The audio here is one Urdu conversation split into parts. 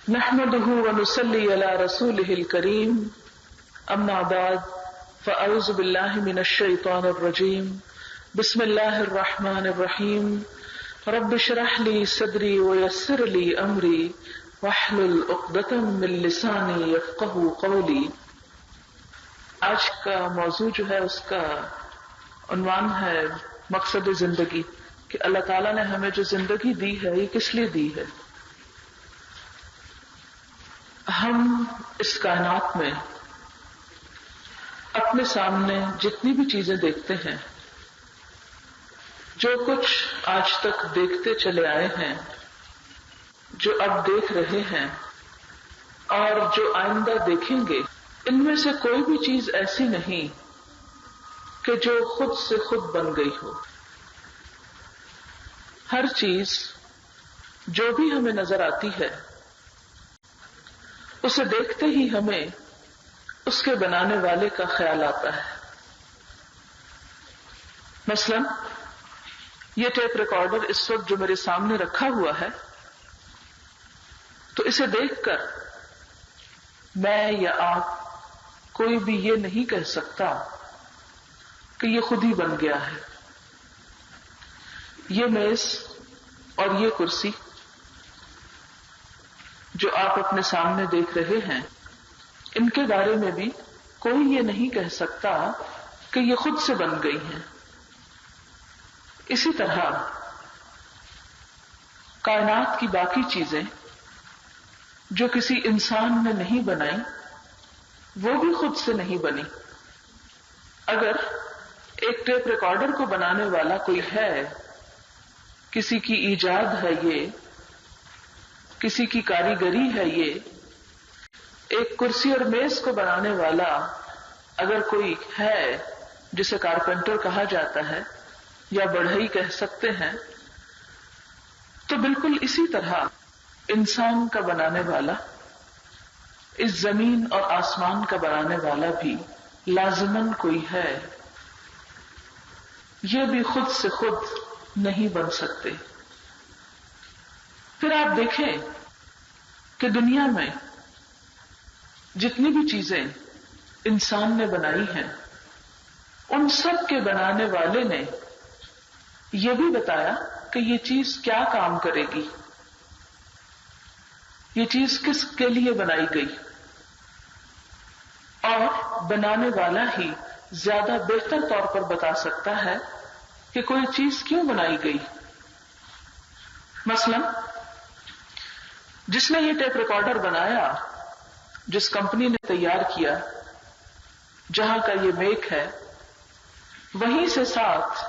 نحمده ونصلي على رسوله الكريم اما بعد فاعوذ بالله من الشيطان الرجيم بسم الله الرحمن الرحيم رب اشرح لي صدري ويسر لي امري واحلل عقدة من لساني يفقهوا قولي۔ آج کا موضوع جو ہے اس کا عنوان ہے مقصد زندگی، کہ اللہ تعالیٰ نے ہمیں جو زندگی دی ہے یہ کس لیے دی ہے۔ ہم اس کائنات میں اپنے سامنے جتنی بھی چیزیں دیکھتے ہیں، جو کچھ آج تک دیکھتے چلے آئے ہیں، جو اب دیکھ رہے ہیں اور جو آئندہ دیکھیں گے، ان میں سے کوئی بھی چیز ایسی نہیں کہ جو خود سے خود بن گئی ہو۔ ہر چیز جو بھی ہمیں نظر آتی ہے اسے دیکھتے ہی ہمیں اس کے بنانے والے کا خیال آتا ہے۔ مثلا یہ ٹیپ ریکارڈر اس وقت جو میرے سامنے رکھا ہوا ہے، تو اسے دیکھ کر میں یا آپ کوئی بھی یہ نہیں کہہ سکتا کہ یہ خود ہی بن گیا ہے۔ یہ میز اور یہ کرسی جو آپ اپنے سامنے دیکھ رہے ہیں، ان کے بارے میں بھی کوئی یہ نہیں کہہ سکتا کہ یہ خود سے بن گئی ہیں۔ اسی طرح کائنات کی باقی چیزیں جو کسی انسان نے نہیں بنائی، وہ بھی خود سے نہیں بنی۔ اگر ایک ٹیپ ریکارڈر کو بنانے والا کوئی ہے، کسی کی ایجاد ہے، یہ کسی کی کاریگری ہے، یہ ایک کرسی اور میز کو بنانے والا اگر کوئی ہے جسے کارپینٹر کہا جاتا ہے یا بڑھئی کہہ سکتے ہیں، تو بالکل اسی طرح انسان کا بنانے والا، اس زمین اور آسمان کا بنانے والا بھی لازماً کوئی ہے۔ یہ بھی خود سے خود نہیں بن سکتے۔ پھر آپ دیکھیں کہ دنیا میں جتنی بھی چیزیں انسان نے بنائی ہیں، ان سب کے بنانے والے نے یہ بھی بتایا کہ یہ چیز کیا کام کرے گی، یہ چیز کس کے لیے بنائی گئی، اور بنانے والا ہی زیادہ بہتر طور پر بتا سکتا ہے کہ کوئی چیز کیوں بنائی گئی۔ مثلا جس نے یہ ٹیپ ریکارڈر بنایا، جس کمپنی نے تیار کیا، جہاں کا یہ میک ہے، وہیں سے ساتھ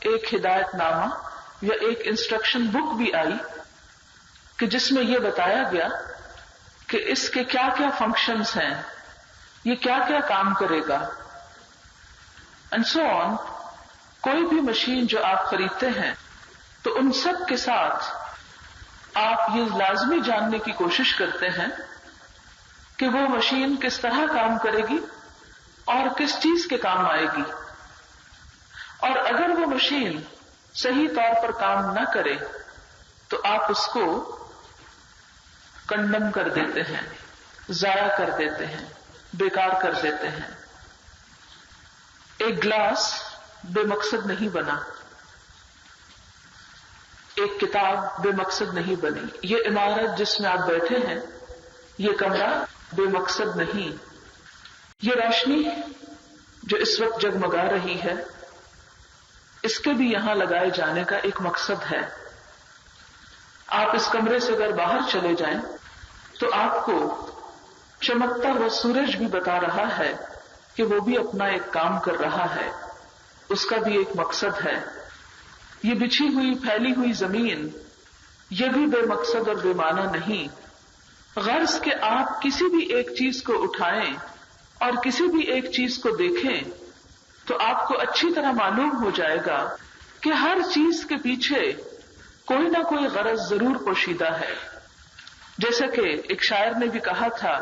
ایک ہدایت نامہ یا ایک انسٹرکشن بک بھی آئی کہ جس میں یہ بتایا گیا کہ اس کے کیا کیا فنکشنز ہیں، یہ کیا کیا کام کرے گا، اینڈ سو آن۔ کوئی بھی مشین جو آپ خریدتے ہیں تو ان سب کے ساتھ آپ یہ لازمی جاننے کی کوشش کرتے ہیں کہ وہ مشین کس طرح کام کرے گی اور کس چیز کے کام آئے گی، اور اگر وہ مشین صحیح طور پر کام نہ کرے تو آپ اس کو کنڈم کر دیتے ہیں، ضائع کر دیتے ہیں، بیکار کر دیتے ہیں۔ ایک گلاس بے مقصد نہیں بنا، ایک کتاب بے مقصد نہیں بنی، یہ عمارت جس میں آپ بیٹھے ہیں، یہ کمرہ بے مقصد نہیں۔ یہ روشنی جو اس وقت جگمگا رہی ہے، اس کے بھی یہاں لگائے جانے کا ایک مقصد ہے۔ آپ اس کمرے سے اگر باہر چلے جائیں تو آپ کو چمکتا ہوا سورج بھی بتا رہا ہے کہ وہ بھی اپنا ایک کام کر رہا ہے، اس کا بھی ایک مقصد ہے۔ یہ بچھی ہوئی پھیلی ہوئی زمین، یہ بھی بے مقصد اور بے معنی نہیں۔ غرض کہ آپ کسی بھی ایک چیز کو اٹھائیں اور کسی بھی ایک چیز کو دیکھیں تو آپ کو اچھی طرح معلوم ہو جائے گا کہ ہر چیز کے پیچھے کوئی نہ کوئی غرض ضرور پوشیدہ ہے۔ جیسا کہ ایک شاعر نے بھی کہا تھا،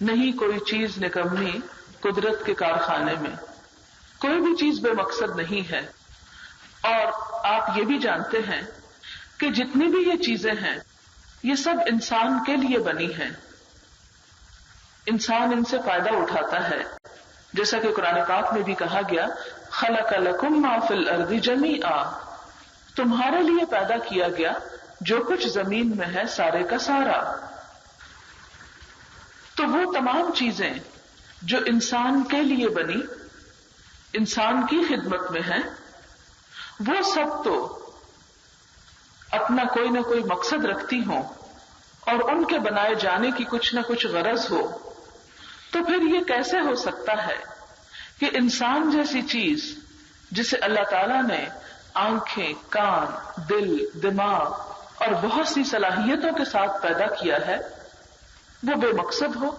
نہیں کوئی چیز نکمی قدرت کے کارخانے میں، کوئی بھی چیز بے مقصد نہیں ہے۔ اور آپ یہ بھی جانتے ہیں کہ جتنی بھی یہ چیزیں ہیں، یہ سب انسان کے لیے بنی ہیں، انسان ان سے فائدہ اٹھاتا ہے، جیسا کہ قرآن پاک میں بھی کہا گیا خلق لکم ما فی الارض جمیعا، تمہارے لیے پیدا کیا گیا جو کچھ زمین میں ہے سارے کا سارا۔ تو وہ تمام چیزیں جو انسان کے لیے بنی، انسان کی خدمت میں ہیں، وہ سب تو اپنا کوئی نہ کوئی مقصد رکھتی ہوں اور ان کے بنائے جانے کی کچھ نہ کچھ غرض ہو، تو پھر یہ کیسے ہو سکتا ہے کہ انسان جیسی چیز جسے اللہ تعالیٰ نے آنکھیں، کان، دل، دماغ اور بہت سی صلاحیتوں کے ساتھ پیدا کیا ہے، وہ بے مقصد ہو،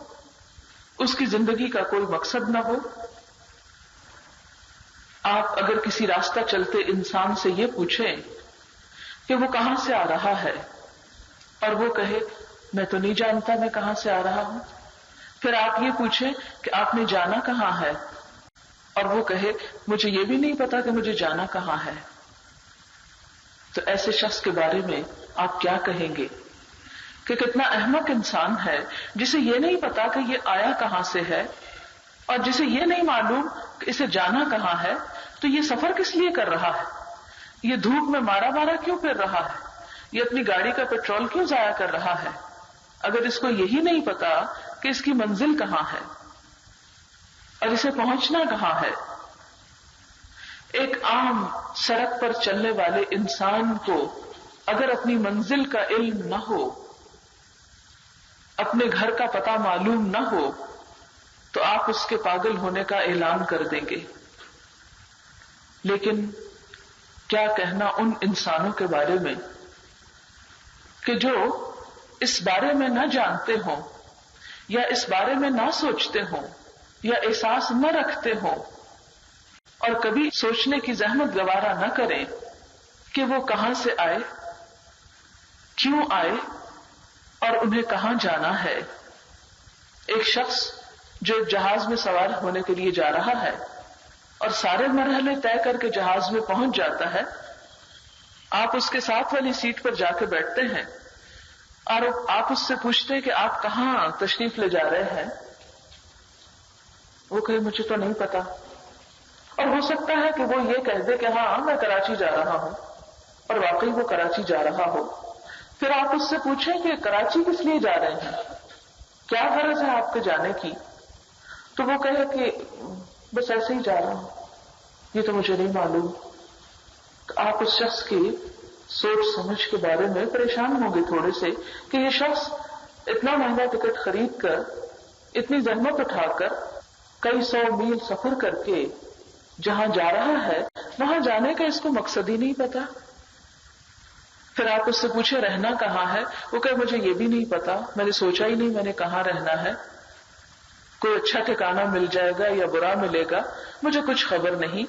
اس کی زندگی کا کوئی مقصد نہ ہو؟ آپ اگر کسی راستہ چلتے انسان سے یہ پوچھیں کہ وہ کہاں سے آ رہا ہے اور وہ کہے میں تو نہیں جانتا میں کہاں سے آ رہا ہوں، پھر آپ یہ پوچھیں کہ آپ نے جانا کہاں ہے اور وہ کہے مجھے یہ بھی نہیں پتا کہ مجھے جانا کہاں ہے، تو ایسے شخص کے بارے میں آپ کیا کہیں گے کہ کتنا احمق انسان ہے جسے یہ نہیں پتا کہ یہ آیا کہاں سے ہے اور جسے یہ نہیں معلوم کہ اسے جانا کہاں ہے، تو یہ سفر کس لیے کر رہا ہے، یہ دھوپ میں مارا مارا کیوں پھر رہا ہے، یہ اپنی گاڑی کا پیٹرول کیوں ضائع کر رہا ہے، اگر اس کو یہی نہیں پتا کہ اس کی منزل کہاں ہے اور اسے پہنچنا کہاں ہے۔ ایک عام سڑک پر چلنے والے انسان کو اگر اپنی منزل کا علم نہ ہو، اپنے گھر کا پتہ معلوم نہ ہو، تو آپ اس کے پاگل ہونے کا اعلان کر دیں گے۔ لیکن کیا کہنا ان انسانوں کے بارے میں کہ جو اس بارے میں نہ جانتے ہوں یا اس بارے میں نہ سوچتے ہوں یا احساس نہ رکھتے ہوں اور کبھی سوچنے کی زحمت گوارا نہ کریں کہ وہ کہاں سے آئے، کیوں آئے اور انہیں کہاں جانا ہے۔ ایک شخص جو ایک جہاز میں سوار ہونے کے لیے جا رہا ہے اور سارے مرحلے طے کر کے جہاز میں پہنچ جاتا ہے، آپ اس کے ساتھ والی سیٹ پر جا کے بیٹھتے ہیں اور آپ اس سے پوچھتے ہیں کہ آپ کہاں تشریف لے جا رہے ہیں، وہ کہے مجھے تو نہیں پتا، اور ہو سکتا ہے کہ وہ یہ کہہ دے کہ ہاں میں کراچی جا رہا ہوں، اور واقعی وہ کراچی جا رہا ہو۔ پھر آپ اس سے پوچھیں کہ کراچی کس لیے جا رہے ہیں، کیا غرض ہے آپ کے جانے کی، تو وہ کہے کہ بس ایسے ہی جا رہا ہوں، یہ تو مجھے نہیں معلوم۔ آپ اس شخص کی سوچ سمجھ کے بارے میں پریشان ہوں گے تھوڑے سے کہ یہ شخص اتنا مہنگا ٹکٹ خرید کر، اتنی زحمت اٹھا کر، کئی 100 میل سفر کر کے جہاں جا رہا ہے وہاں جانے کا اس کو مقصد ہی نہیں پتا۔ پھر آپ اس سے پوچھے رہنا کہاں ہے، وہ کہے مجھے یہ بھی نہیں پتا، میں نے سوچا ہی نہیں میں نے کہاں رہنا ہے، کوئی اچھا ٹھکانہ مل جائے گا یا برا ملے گا مجھے کچھ خبر نہیں۔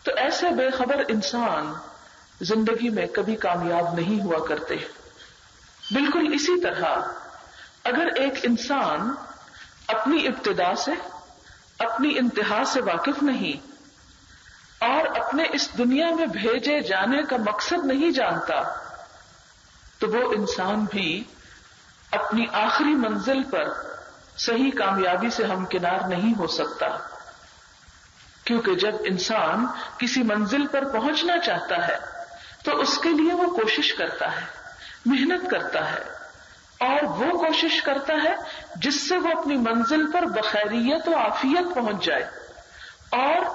تو ایسے بے خبر انسان زندگی میں کبھی کامیاب نہیں ہوا کرتے۔ بالکل اسی طرح اگر ایک انسان اپنی ابتدا سے، اپنی انتہا سے واقف نہیں اور اپنے اس دنیا میں بھیجے جانے کا مقصد نہیں جانتا، تو وہ انسان بھی اپنی آخری منزل پر صحیح کامیابی سے ہمکنار نہیں ہو سکتا، کیونکہ جب انسان کسی منزل پر پہنچنا چاہتا ہے تو اس کے لیے وہ کوشش کرتا ہے، محنت کرتا ہے، اور وہ کوشش کرتا ہے جس سے وہ اپنی منزل پر بخیریت و عافیت پہنچ جائے، اور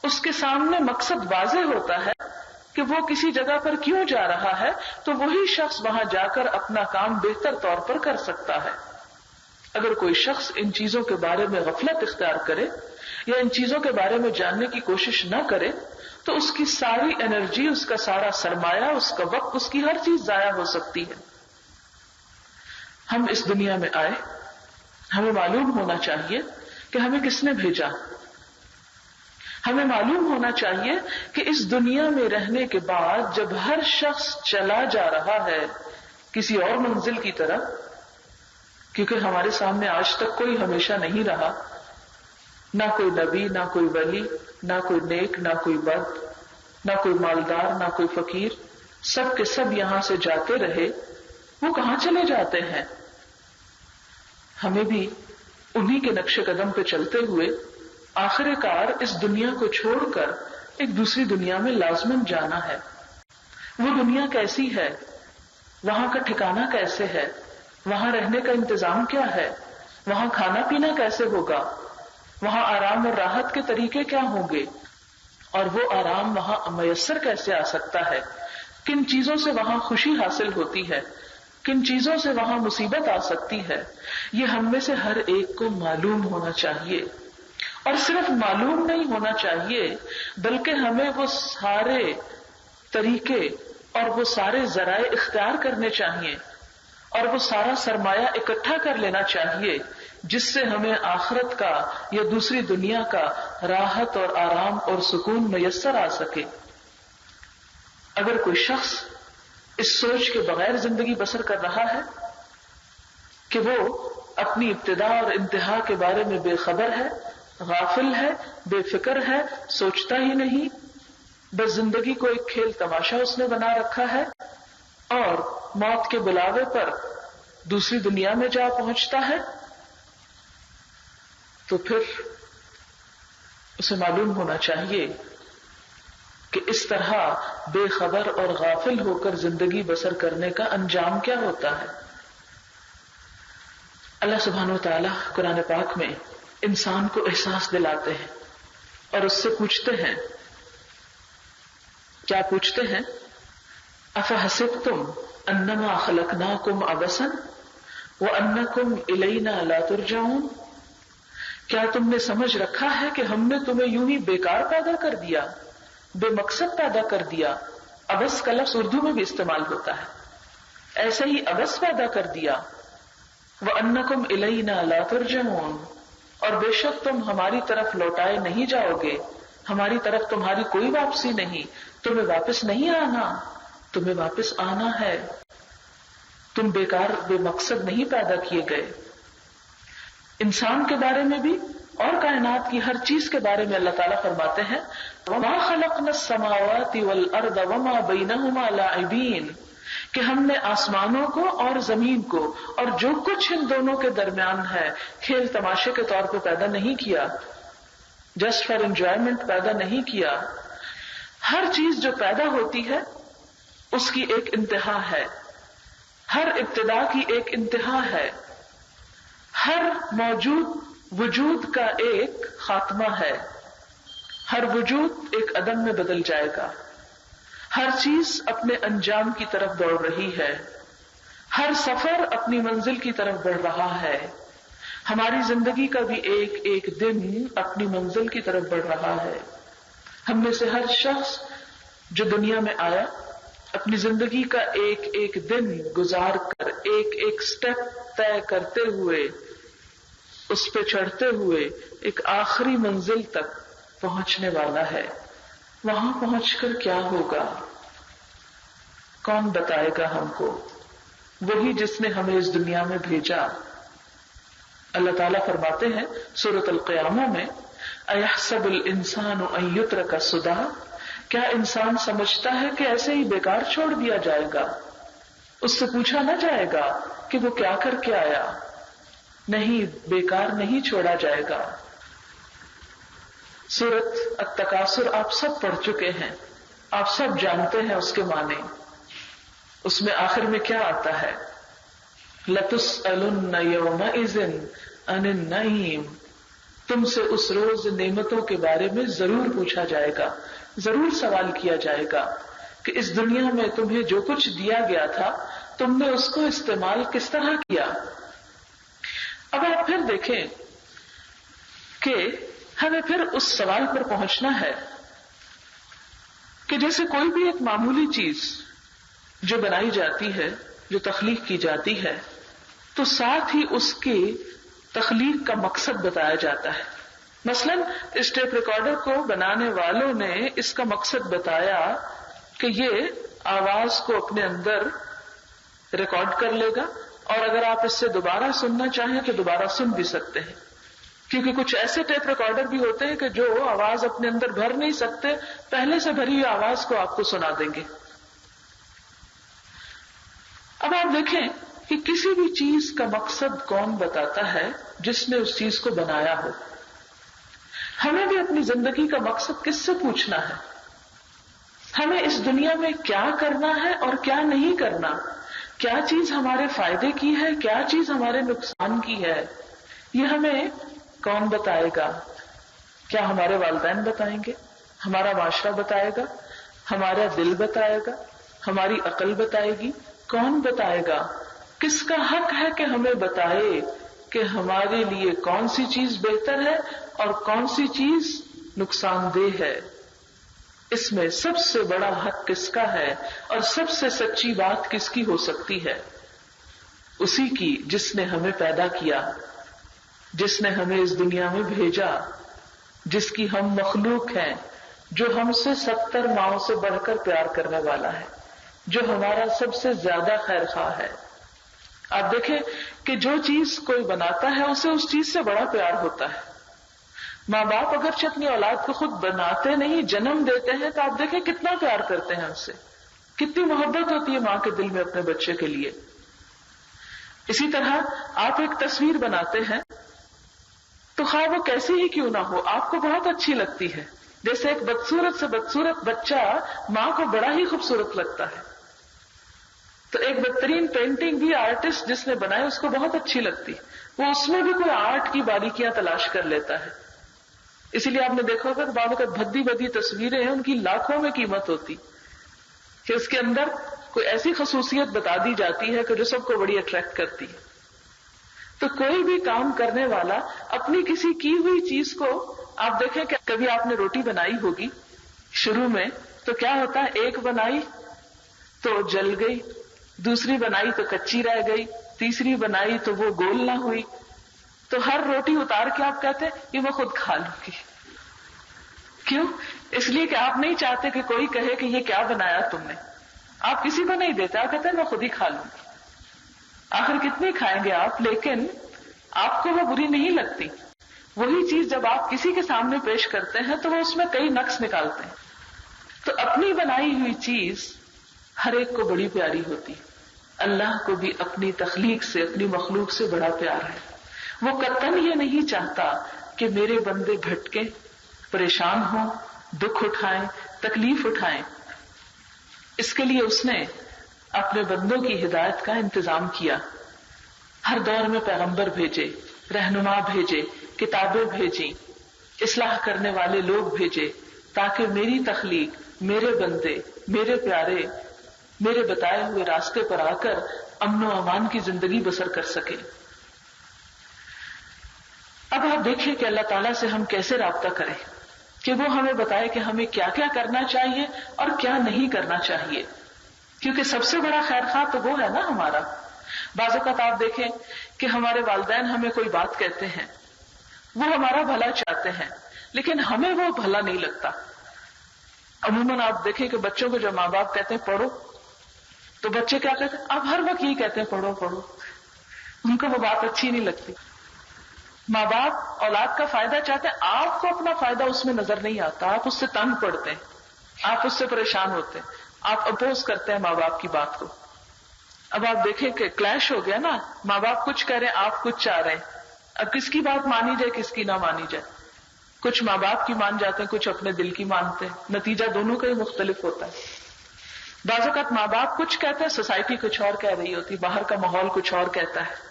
اس کے سامنے مقصد واضح ہوتا ہے کہ وہ کسی جگہ پر کیوں جا رہا ہے، تو وہی شخص وہاں جا کر اپنا کام بہتر طور پر کر سکتا ہے۔ اگر کوئی شخص ان چیزوں کے بارے میں غفلت اختیار کرے یا ان چیزوں کے بارے میں جاننے کی کوشش نہ کرے تو اس کی ساری انرجی، اس کا سارا سرمایہ، اس کا وقت، اس کی ہر چیز ضائع ہو سکتی ہے۔ ہم اس دنیا میں آئے، ہمیں معلوم ہونا چاہیے کہ ہمیں کس نے بھیجا، ہمیں معلوم ہونا چاہیے کہ اس دنیا میں رہنے کے بعد جب ہر شخص چلا جا رہا ہے کسی اور منزل کی طرف، کیونکہ ہمارے سامنے آج تک کوئی ہمیشہ نہیں رہا، نہ کوئی نبی، نہ کوئی ولی، نہ کوئی نیک، نہ کوئی بد، نہ کوئی مالدار، نہ کوئی فقیر، سب کے سب یہاں سے جاتے رہے، وہ کہاں چلے جاتے ہیں؟ ہمیں بھی انہی کے نقش قدم پہ چلتے ہوئے آخر کار اس دنیا کو چھوڑ کر ایک دوسری دنیا میں لازماً جانا ہے۔ وہ دنیا کیسی ہے، وہاں کا ٹھکانہ کیسے ہے، وہاں رہنے کا انتظام کیا ہے، وہاں کھانا پینا کیسے ہوگا، وہاں آرام اور راحت کے طریقے کیا ہوں گے، اور وہ آرام وہاں میسر کیسے آ سکتا ہے، کن چیزوں سے وہاں خوشی حاصل ہوتی ہے، کن چیزوں سے وہاں مصیبت آ سکتی ہے، یہ ہم میں سے ہر ایک کو معلوم ہونا چاہیے۔ اور صرف معلوم نہیں ہونا چاہیے بلکہ ہمیں وہ سارے طریقے اور وہ سارے ذرائع اختیار کرنے چاہیے اور وہ سارا سرمایہ اکٹھا کر لینا چاہیے جس سے ہمیں آخرت کا یا دوسری دنیا کا راحت اور آرام اور سکون میسر آ سکے۔ اگر کوئی شخص اس سوچ کے بغیر زندگی بسر کر رہا ہے کہ وہ اپنی ابتدا اور انتہا کے بارے میں بے خبر ہے، غافل ہے، بے فکر ہے، سوچتا ہی نہیں، بس زندگی کو ایک کھیل تماشا اس نے بنا رکھا ہے اور موت کے بلاوے پر دوسری دنیا میں جا پہنچتا ہے، تو پھر اسے معلوم ہونا چاہیے کہ اس طرح بے خبر اور غافل ہو کر زندگی بسر کرنے کا انجام کیا ہوتا ہے۔ اللہ سبحانہ وتعالی قرآن پاک میں انسان کو احساس دلاتے ہیں اور اس سے پوچھتے ہیں، کیا پوچھتے ہیں؟ افحسبتم انما خلقناکم عبثا وانکم الینا لا ترجعون، کیا تم نے سمجھ رکھا ہے کہ ہم نے تمہیں یوں ہی بیکار پیدا کر دیا، بے مقصد پیدا کر دیا؟ عبث کا لفظ اردو میں بھی استعمال ہوتا ہے، ایسے ہی عبث پیدا کر دیا۔ وَأَنَّكُمْ إِلَيْنَا لَا تُرْجَعُونَ، اور بے شک تم ہماری طرف لوٹائے نہیں جاؤ گے، ہماری طرف تمہاری کوئی واپسی نہیں، تمہیں واپس نہیں آنا، تمہیں واپس آنا ہے، تم بیکار بے مقصد نہیں پیدا کیے گئے۔ انسان کے بارے میں بھی اور کائنات کی ہر چیز کے بارے میں اللہ تعالیٰ فرماتے ہیں وَمَا خَلَقْنَا السَّمَاوَاتِ وَالْأَرْضَ وَمَا بَيْنَهُمَا لَاعِبِينَ، کہ ہم نے آسمانوں کو اور زمین کو اور جو کچھ ان دونوں کے درمیان ہے کھیل تماشے کے طور پہ پیدا نہیں کیا، جسٹ فار انجوائمنٹ پیدا نہیں کیا۔ ہر چیز جو پیدا ہوتی ہے اس کی ایک انتہا ہے، ہر ابتدا کی ایک انتہا ہے، ہر موجود وجود کا ایک خاتمہ ہے، ہر وجود ایک عدم میں بدل جائے گا، ہر چیز اپنے انجام کی طرف دوڑ رہی ہے، ہر سفر اپنی منزل کی طرف بڑھ رہا ہے، ہماری زندگی کا بھی ایک ایک دن اپنی منزل کی طرف بڑھ رہا ہے۔ ہم میں سے ہر شخص جو دنیا میں آیا اپنی زندگی کا ایک ایک دن گزار کر ایک ایک سٹیپ طے کرتے ہوئے اس پہ چڑھتے ہوئے ایک آخری منزل تک پہنچنے والا ہے۔ وہاں پہنچ کر کیا ہوگا کون بتائے گا ہم کو؟ وہی جس نے ہمیں اس دنیا میں بھیجا۔ اللہ تعالیٰ فرماتے ہیں سورۃ القیامہ میں اَيَحْسَبُ الْإِنسَانُ أَن يُتْرَكَ سُدًى، کیا انسان سمجھتا ہے کہ ایسے ہی بیکار چھوڑ دیا جائے گا؟ اس سے پوچھا نہ جائے گا کہ وہ کیا کر کے آیا؟ نہیں، بیکار نہیں چھوڑا جائے گا۔ سورۃ التکاثر آپ سب پڑھ چکے ہیں، آپ سب جانتے ہیں اس کے معنی۔ اس میں آخر میں کیا آتا ہے؟ لَتُسْأَلُنَّ يَوْمَئِذٍ عَنِ النَّعِيمِ، تم سے اس روز نعمتوں کے بارے میں ضرور پوچھا جائے گا، ضرور سوال کیا جائے گا کہ اس دنیا میں تمہیں جو کچھ دیا گیا تھا تم نے اس کو استعمال کس طرح کیا۔ اب آپ پھر دیکھیں کہ ہمیں پھر اس سوال پر پہنچنا ہے کہ جیسے کوئی بھی ایک معمولی چیز جو بنائی جاتی ہے، جو تخلیق کی جاتی ہے، تو ساتھ ہی اس کی تخلیق کا مقصد بتایا جاتا ہے۔ مثلا اس ٹیپ ریکارڈر کو بنانے والوں نے اس کا مقصد بتایا کہ یہ آواز کو اپنے اندر ریکارڈ کر لے گا اور اگر آپ اس سے دوبارہ سننا چاہیں تو دوبارہ سن بھی سکتے ہیں، کیونکہ کچھ ایسے ٹیپ ریکارڈر بھی ہوتے ہیں کہ جو آواز اپنے اندر بھر نہیں سکتے، پہلے سے بھری ہوئی آواز کو آپ کو سنا دیں گے۔ اب آپ دیکھیں کہ کسی بھی چیز کا مقصد کون بتاتا ہے؟ جس نے اس چیز کو بنایا ہو. ہمیں بھی اپنی زندگی کا مقصد کس سے پوچھنا ہے؟ ہمیں اس دنیا میں کیا کرنا ہے اور کیا نہیں کرنا، کیا چیز ہمارے فائدے کی ہے، کیا چیز ہمارے نقصان کی ہے، یہ ہمیں کون بتائے گا؟ کیا ہمارے والدین بتائیں گے؟ ہمارا معاشرہ بتائے گا؟ ہمارا دل بتائے گا؟ ہماری عقل بتائے گی؟ کون بتائے گا؟ کس کا حق ہے کہ ہمیں بتائے کہ ہمارے لیے کون سی چیز بہتر ہے اور کون سی چیز نقصان دہ ہے؟ اس میں سب سے بڑا حق کس کا ہے اور سب سے سچی بات کس کی ہو سکتی ہے؟ اسی کی جس نے ہمیں پیدا کیا، جس نے ہمیں اس دنیا میں بھیجا، جس کی ہم مخلوق ہیں، جو ہم سے 70 ماؤں سے بڑھ کر پیار کرنے والا ہے، جو ہمارا سب سے زیادہ خیر خواہ ہے. آپ دیکھیں کہ جو چیز کوئی بناتا ہے اسے اس چیز سے بڑا پیار ہوتا ہے. ماں باپ اگرچہ اپنی اولاد کو خود بناتے نہیں، جنم دیتے ہیں، تو آپ دیکھیں کتنا پیار کرتے ہیں ان سے، کتنی محبت ہوتی ہے ماں کے دل میں اپنے بچے کے لیے. اسی طرح آپ ایک تصویر بناتے ہیں تو خواہ وہ کیسی ہی کیوں نہ ہو آپ کو بہت اچھی لگتی ہے. جیسے ایک بدصورت سے بدصورت بچہ ماں کو بڑا ہی خوبصورت لگتا ہے، تو ایک بہترین پینٹنگ بھی آرٹسٹ جس نے بنائی اس کو بہت اچھی لگتی، وہ اس میں بھی کوئی آرٹ کی باریکیاں تلاش کر لیتا ہے. اسی لیے آپ نے دیکھا ہوگا کہ بعض اوقات بھدی بھدی تصویریں ہیں، ان کی لاکھوں میں قیمت ہوتی کہ اس کے اندر کوئی ایسی خصوصیت بتا دی جاتی ہے کہ جو سب کو بڑی اٹریکٹ کرتی ہے. تو کوئی بھی کام کرنے والا اپنی کسی کی ہوئی چیز کو، آپ دیکھیں کہ کبھی آپ نے روٹی بنائی ہوگی شروع میں تو کیا ہوتا ہے، ایک بنائی تو جل گئی، دوسری بنائی تو کچی رہ گئی، تیسری بنائی تو وہ گول نہ ہوئی، تو ہر روٹی اتار کے آپ کہتے ہیں یہ میں خود کھا لوں گی. کیوں؟ اس لیے کہ آپ نہیں چاہتے کہ کوئی کہے کہ یہ کیا بنایا تم نے. آپ کسی کو نہیں دیتے، آپ کہتے ہیں میں خود ہی کھا لوں گی. آخر کتنی کھائیں گے آپ؟ لیکن آپ کو وہ بری نہیں لگتی. وہی چیز جب آپ کسی کے سامنے پیش کرتے ہیں تو وہ اس میں کئی نقص نکالتے ہیں. تو اپنی بنائی ہوئی چیز ہر ایک کو بڑی پیاری ہوتی. اللہ کو بھی اپنی تخلیق سے، اپنی مخلوق سے بڑا پیار ہے. وہ قطعاً یہ نہیں چاہتا کہ میرے بندے بھٹکیں، پریشان ہوں، دکھ اٹھائیں، تکلیف اٹھائیں. اس کے لیے اس نے اپنے بندوں کی ہدایت کا انتظام کیا. ہر دور میں پیغمبر بھیجے، رہنما بھیجے، کتابیں بھیجی، اصلاح کرنے والے لوگ بھیجے، تاکہ میری تخلیق، میرے بندے، میرے پیارے میرے بتائے ہوئے راستے پر آ کر امن و امان کی زندگی بسر کر سکے. اب آپ دیکھیں کہ اللہ تعالیٰ سے ہم کیسے رابطہ کریں کہ وہ ہمیں بتائے کہ ہمیں کیا کیا کرنا چاہیے اور کیا نہیں کرنا چاہیے، کیونکہ سب سے بڑا خیر خواہ تو وہ ہے نا ہمارا. بعض اوقات آپ دیکھیں کہ ہمارے والدین ہمیں کوئی بات کہتے ہیں، وہ ہمارا بھلا چاہتے ہیں لیکن ہمیں وہ بھلا نہیں لگتا. عموماً آپ دیکھیں کہ بچوں کو جب ماں باپ کہتے ہیں پڑھو تو بچے کیا کہتے ہیں؟ اب ہر وقت یہی کہتے ہیں پڑھو پڑھو. ان کو وہ بات اچھی نہیں لگتی. ماں باپ اولاد کا فائدہ چاہتے ہیں، آپ کو اپنا فائدہ اس میں نظر نہیں آتا، آپ اس سے تنگ پڑتے ہیں، آپ اس سے پریشان ہوتے ہیں، آپ اپوز کرتے ہیں ماں باپ کی بات کو. اب آپ دیکھیں کہ کلیش ہو گیا نا، ماں باپ کچھ کہہ رہے ہیں، آپ کچھ چاہ رہے ہیں. اب کس کی بات مانی جائے، کس کی نہ مانی جائے؟ کچھ ماں باپ کی مان جاتے ہیں، کچھ اپنے دل کی مانتے ہیں. نتیجہ دونوں کا ہی مختلف ہوتا ہے. بعض اوقات ماں باپ کچھ کہتے ہیں، سوسائٹی کچھ اور کہہ رہی ہوتی، باہر کا ماحول کچھ اور کہتا ہے.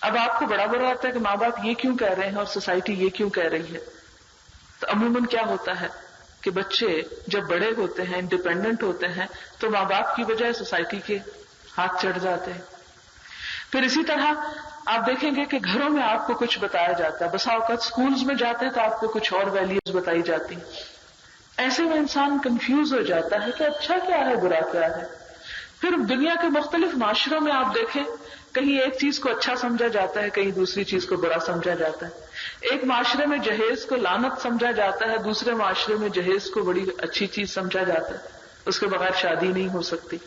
اب آپ کو بڑا برا ہوتا ہے کہ ماں باپ یہ کیوں کہہ رہے ہیں اور سوسائٹی یہ کیوں کہہ رہی ہے. تو عموماً کیا ہوتا ہے کہ بچے جب بڑے ہوتے ہیں، انڈیپینڈنٹ ہوتے ہیں، تو ماں باپ کی بجائے سوسائٹی کے ہاتھ چڑھ جاتے ہیں. پھر اسی طرح آپ دیکھیں گے کہ گھروں میں آپ کو کچھ بتایا جاتا ہے، بسا اوقات اسکولز میں جاتے ہیں تو آپ کو کچھ اور ویلیوز بتائی جاتی. ایسے میں انسان کنفیوز ہو جاتا ہے کہ اچھا کیا ہے، برا کیا ہے. پھر دنیا کے مختلف معاشروں میں آپ دیکھیں، کہیں ایک چیز کو اچھا سمجھا جاتا ہے، کہیں دوسری چیز کو برا سمجھا جاتا ہے. ایک معاشرے میں جہیز کو لعنت سمجھا جاتا ہے، دوسرے معاشرے میں جہیز کو بڑی اچھی چیز سمجھا جاتا ہے، اس کے بغیر شادی نہیں ہو سکتی.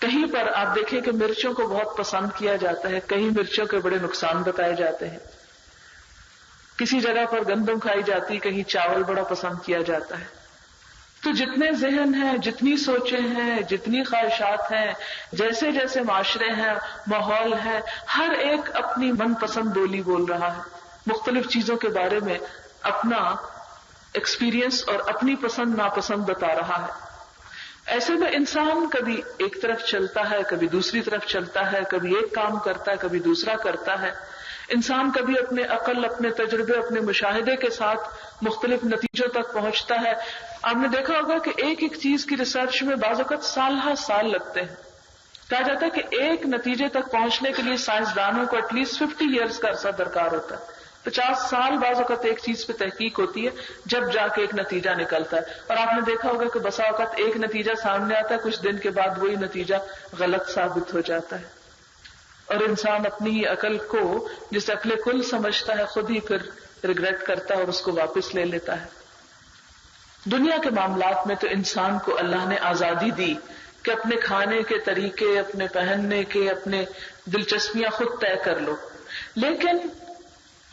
کہیں پر آپ دیکھیں کہ مرچوں کو بہت پسند کیا جاتا ہے، کہیں مرچوں کے بڑے نقصان بتائے جاتے ہیں. کسی جگہ پر گندم کھائی جاتی، کہیں چاول بڑا پسند کیا جاتا ہے. تو جتنے ذہن ہیں، جتنی سوچیں ہیں، جتنی خواہشات ہیں، جیسے جیسے معاشرے ہیں، ماحول ہے، ہر ایک اپنی من پسند بولی بول رہا ہے، مختلف چیزوں کے بارے میں اپنا ایکسپیرینس اور اپنی پسند ناپسند بتا رہا ہے. ایسے میں انسان کبھی ایک طرف چلتا ہے، کبھی دوسری طرف چلتا ہے، کبھی ایک کام کرتا ہے، کبھی دوسرا کرتا ہے. انسان کبھی اپنے عقل، اپنے تجربے، اپنے مشاہدے کے ساتھ مختلف نتیجوں تک پہنچتا ہے. آپ نے دیکھا ہوگا کہ ایک ایک چیز کی ریسرچ میں بعض اوقات سال ہر سال لگتے ہیں. کہا جاتا ہے کہ ایک نتیجے تک پہنچنے کے لیے سائنسدانوں کو ایٹ لیسٹ 50 ایئرس کا عرصہ درکار ہوتا ہے. 50 سال بعض اوقات ایک چیز پہ تحقیق ہوتی ہے، جب جا کے ایک نتیجہ نکلتا ہے. اور آپ نے دیکھا ہوگا کہ بسا اوقات ایک نتیجہ سامنے آتا ہے، کچھ دن کے بعد وہی نتیجہ غلط ثابت ہو جاتا ہے. اور انسان اپنی ہی عقل کو جس عقل کل سمجھتا ہے خود ہی پھر ریگریٹ کرتا ہے اور اس کو واپس لے لیتا ہے. دنیا کے معاملات میں تو انسان کو اللہ نے آزادی دی کہ اپنے کھانے کے طریقے، اپنے پہننے کے، اپنے دلچسپیاں خود طے کر لو. لیکن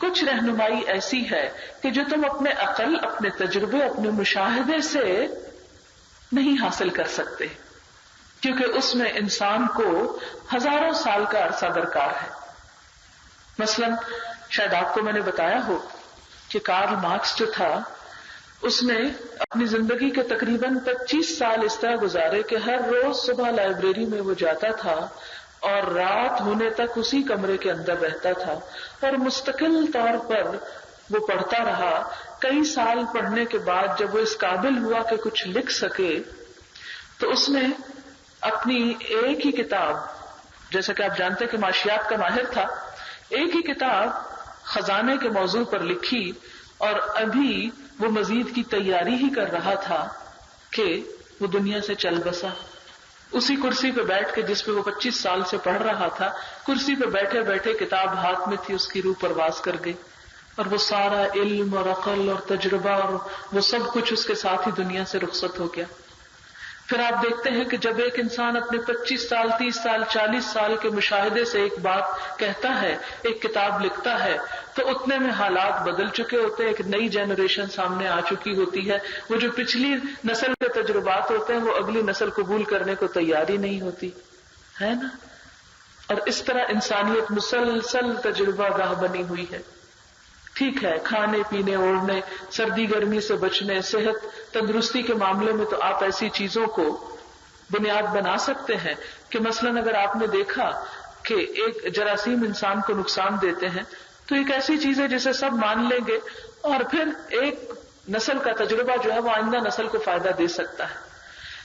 کچھ رہنمائی ایسی ہے کہ جو تم اپنے عقل، اپنے تجربے، اپنے مشاہدے سے نہیں حاصل کر سکتے، کیونکہ اس میں انسان کو ہزاروں سال کا عرصہ درکار ہے. مثلا شاید آپ کو میں نے بتایا ہو کہ کارل مارکس جو تھا، اس نے اپنی زندگی کے تقریباً 25 سال اس طرح گزارے کہ ہر روز صبح لائبریری میں وہ جاتا تھا اور رات ہونے تک اسی کمرے کے اندر رہتا تھا اور مستقل طور پر وہ پڑھتا رہا. کئی سال پڑھنے کے بعد جب وہ اس قابل ہوا کہ کچھ لکھ سکے تو اس نے اپنی ایک ہی کتاب، جیسا کہ آپ جانتے کہ معاشیات کا ماہر تھا، ایک ہی کتاب خزانے کے موضوع پر لکھی اور ابھی وہ مزید کی تیاری ہی کر رہا تھا کہ وہ دنیا سے چل بسا. اسی کرسی پہ بیٹھ کے جس پہ وہ 25 سال سے پڑھ رہا تھا، کرسی پہ بیٹھے بیٹھے کتاب ہاتھ میں تھی، اس کی روح پرواز کر گئی اور وہ سارا علم اور عقل اور تجربہ اور وہ سب کچھ اس کے ساتھ ہی دنیا سے رخصت ہو گیا. پھر آپ دیکھتے ہیں کہ جب ایک انسان اپنے 25 سال 30 سال 40 سال کے مشاہدے سے ایک بات کہتا ہے، ایک کتاب لکھتا ہے، تو اتنے میں حالات بدل چکے ہوتے ہیں، ایک نئی جنریشن سامنے آ چکی ہوتی ہے. وہ جو پچھلی نسل کے تجربات ہوتے ہیں وہ اگلی نسل قبول کرنے کو تیار ہی نہیں ہوتی ہے نا. اور اس طرح انسانیت مسلسل تجربہ گاہ بنی ہوئی ہے. ٹھیک ہے، کھانے پینے، اوڑھنے، سردی گرمی سے بچنے، صحت تندرستی کے معاملے میں تو آپ ایسی چیزوں کو بنیاد بنا سکتے ہیں کہ مثلاً اگر آپ نے دیکھا کہ ایک جراثیم انسان کو نقصان دیتے ہیں تو ایک ایسی چیز ہے جسے سب مان لیں گے اور پھر ایک نسل کا تجربہ جو ہے وہ آئندہ نسل کو فائدہ دے سکتا ہے.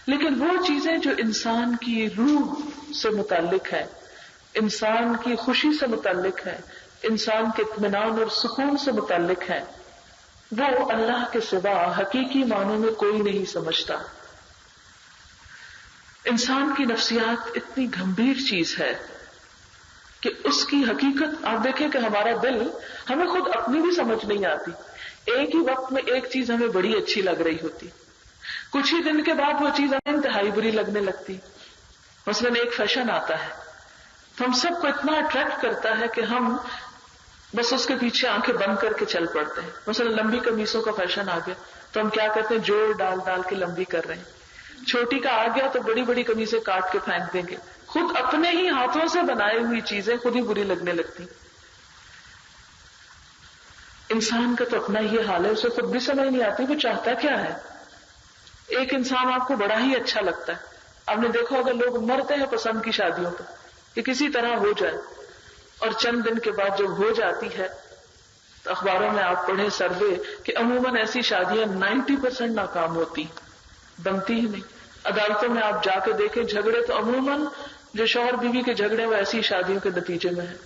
لیکن وہ چیزیں جو انسان کی روح سے متعلق ہے، انسان کی خوشی سے متعلق ہے، انسان کے اطمینان اور سکون سے متعلق ہے، وہ اللہ کے سوا حقیقی معنوں میں کوئی نہیں سمجھتا. انسان کی نفسیات اتنی گمبھیر چیز ہے کہ اس کی حقیقت آپ دیکھیں کہ ہمارا دل ہمیں خود اپنی بھی سمجھ نہیں آتی. ایک ہی وقت میں ایک چیز ہمیں بڑی اچھی لگ رہی ہوتی، کچھ ہی دن کے بعد وہ چیز ہمیں انتہائی بری لگنے لگتی. مثلاً ایک فیشن آتا ہے تو ہم سب کو اتنا اٹریکٹ کرتا ہے کہ ہم بس اس کے پیچھے آنکھیں بند کر کے چل پڑتے ہیں. مثلا لمبی قمیصوں کا فیشن آ گیا تو ہم کیا کرتے ہیں، جوڑ ڈال ڈال کے لمبی کر رہے ہیں. چھوٹی کا آ گیا تو بڑی بڑی قمیصیں کاٹ کے پھینک دیں گے. خود اپنے ہی ہاتھوں سے بنائی ہوئی چیزیں خود ہی بری لگنے لگتی. انسان کا تو اپنا یہ حال ہے، اسے خود بھی سمجھ نہیں آتی وہ چاہتا کیا ہے. ایک انسان آپ کو بڑا ہی اچھا لگتا ہے، آپ نے دیکھا ہوگا لوگ مرتے ہیں پسند کی شادیوں پہ کہ کسی طرح ہو جائے، اور چند دن کے بعد جب ہو جاتی ہے تو اخباروں میں آپ پڑھیں سروے کہ عموماً ایسی شادیاں 90% ناکام ہوتی، بنتی ہی نہیں. عدالتوں میں آپ جا کے دیکھیں جھگڑے تو عموماً جو شوہر بیوی کے جھگڑے وہ ایسی شادیوں کے نتیجے میں ہیں.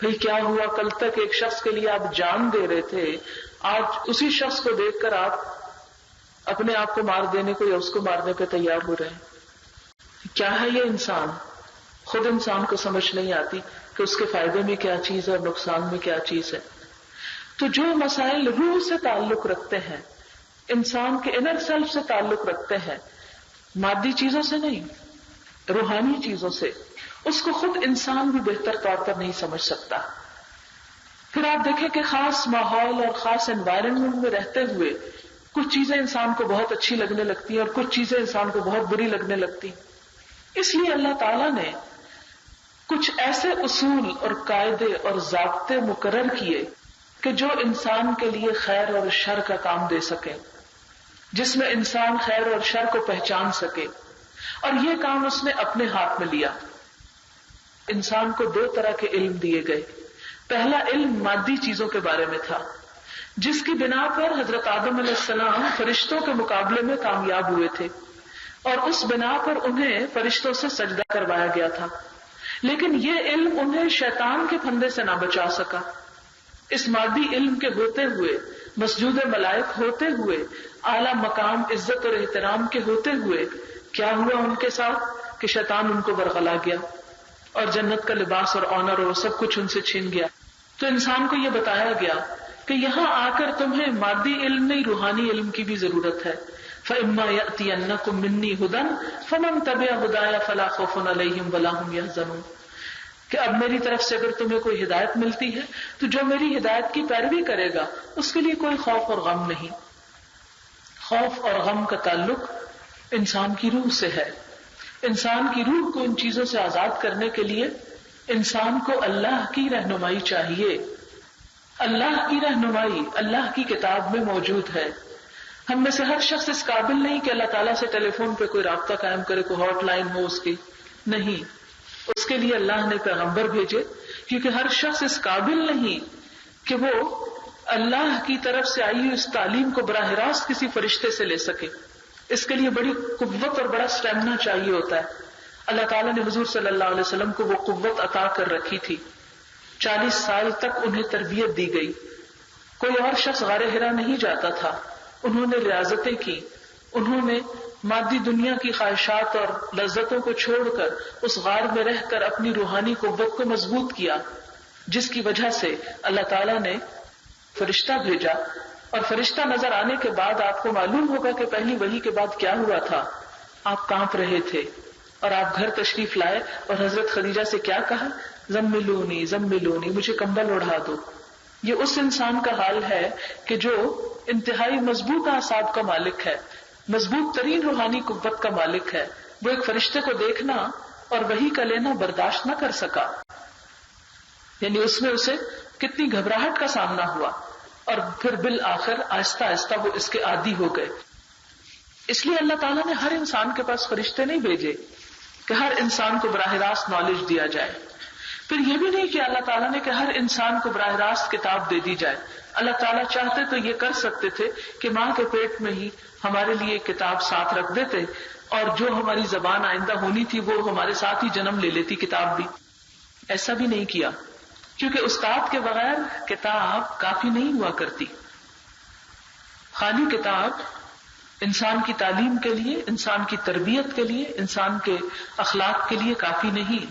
بھئی کیا ہوا، کل تک ایک شخص کے لیے آپ جان دے رہے تھے، آج اسی شخص کو دیکھ کر آپ اپنے آپ کو مار دینے کو یا اس کو مارنے پہ تیار ہو رہے ہیں. کیا ہے یہ انسان؟ خود انسان کو سمجھ نہیں آتی کہ اس کے فائدے میں کیا چیز ہے اور نقصان میں کیا چیز ہے. تو جو مسائل روح سے تعلق رکھتے ہیں، انسان کے انر سیلف سے تعلق رکھتے ہیں، مادی چیزوں سے نہیں، روحانی چیزوں سے، اس کو خود انسان بھی بہتر طور پر نہیں سمجھ سکتا. پھر آپ دیکھیں کہ خاص ماحول اور خاص انوائرنمنٹ میں رہتے ہوئے کچھ چیزیں انسان کو بہت اچھی لگنے لگتی ہیں اور کچھ چیزیں انسان کو بہت بری لگنے لگتی ہیں۔ اس لیے اللہ تعالیٰ نے کچھ ایسے اصول اور قاعدے اور ضابطے مقرر کیے کہ جو انسان کے لیے خیر اور شر کا کام دے سکے، جس میں انسان خیر اور شر کو پہچان سکے، اور یہ کام اس نے اپنے ہاتھ میں لیا۔ انسان کو دو طرح کے علم دیے گئے۔ پہلا علم مادی چیزوں کے بارے میں تھا، جس کی بنا پر حضرت آدم علیہ السلام فرشتوں کے مقابلے میں کامیاب ہوئے تھے، اور اس بنا پر انہیں فرشتوں سے سجدہ کروایا گیا تھا۔ لیکن یہ علم انہیں شیطان کے پھندے سے نہ بچا سکا۔ اس مادی علم کے ہوتے ہوئے، مسجود ملائک ہوتے ہوئے، اعلی مقام عزت اور احترام کے ہوتے ہوئے، کیا ہوا ان کے ساتھ کہ شیطان ان کو ورغلا گیا اور جنت کا لباس اور آنر اور سب کچھ ان سے چھین گیا۔ تو انسان کو یہ بتایا گیا کہ یہاں آ کر تمہیں مادی علم نہیں، روحانی علم کی بھی ضرورت ہے۔ فَإِمَّا يَأْتِيَنَّكُم مِّنِّي هُدًى فَمَن تَبِعَ هُدَايَ فَلَا خَوْفٌ عَلَيْهِمْ وَلَا هُمْ يَحْزَنُونَ، کہ اب میری طرف سے اگر تمہیں کوئی ہدایت ملتی ہے تو جو میری ہدایت کی پیروی کرے گا اس کے لیے کوئی خوف اور غم نہیں۔ خوف اور غم کا تعلق انسان کی روح سے ہے۔ انسان کی روح کو ان چیزوں سے آزاد کرنے کے لیے انسان کو اللہ کی رہنمائی چاہیے۔ اللہ کی رہنمائی اللہ کی کتاب میں موجود ہے۔ ہم میں سے ہر شخص اس قابل نہیں کہ اللہ تعالیٰ سے ٹیلی فون پہ کوئی رابطہ قائم کرے، کوئی ہاٹ لائن ہو اس کی، نہیں۔ اس کے لیے اللہ نے پیغمبر بھیجے، کیونکہ ہر شخص اس قابل نہیں کہ وہ اللہ کی طرف سے آئی ہوئی اس تعلیم کو براہ راست کسی فرشتے سے لے سکے۔ اس کے لیے بڑی قوت اور بڑا اسٹیمنا چاہیے ہوتا ہے۔ اللہ تعالیٰ نے حضور صلی اللہ علیہ وسلم کو وہ قوت عطا کر رکھی تھی۔ 40 سال تک انہیں تربیت دی گئی۔ کوئی اور شخص غار حرا نہیں جاتا تھا۔ انہوں نے ریاضتیں کی، انہوں نے مادی دنیا کی خواہشات اور لذتوں کو چھوڑ کر اس غار میں رہ کر اپنی روحانی قوت کو مضبوط کیا، جس کی وجہ سے اللہ تعالیٰ نے فرشتہ بھیجا۔ اور فرشتہ نظر آنے کے بعد آپ کو معلوم ہوگا کہ پہلی وحی کے بعد کیا ہوا تھا۔ آپ کانپ رہے تھے اور آپ گھر تشریف لائے اور حضرت خدیجہ سے کیا کہا؟ زملونی زملونی، مجھے کمبل اڑا دو۔ یہ اس انسان کا حال ہے کہ جو انتہائی مضبوط اعصاب کا مالک ہے، مضبوط ترین روحانی قوت کا مالک ہے، وہ ایک فرشتے کو دیکھنا اور وحی کا لینا برداشت نہ کر سکا۔ یعنی اس میں اسے کتنی گھبراہٹ کا سامنا ہوا، اور پھر بالآخر آہستہ آہستہ وہ اس کے عادی ہو گئے۔ اس لیے اللہ تعالیٰ نے ہر انسان کے پاس فرشتے نہیں بھیجے کہ ہر انسان کو براہ راست نالج دیا جائے۔ پھر یہ بھی نہیں کہ اللہ تعالیٰ نے کہ ہر انسان کو براہ راست کتاب دے دی جائے۔ اللہ تعالیٰ چاہتے تو یہ کر سکتے تھے کہ ماں کے پیٹ میں ہی ہمارے لیے کتاب ساتھ رکھ دیتے، اور جو ہماری زبان آئندہ ہونی تھی وہ ہمارے ساتھ ہی جنم لے لیتی کتاب بھی۔ ایسا بھی نہیں کیا، کیونکہ استاد کے بغیر کتاب کافی نہیں ہوا کرتی۔ خالی کتاب انسان کی تعلیم کے لیے، انسان کی تربیت کے لیے، انسان کے اخلاق کے لیے کافی نہیں۔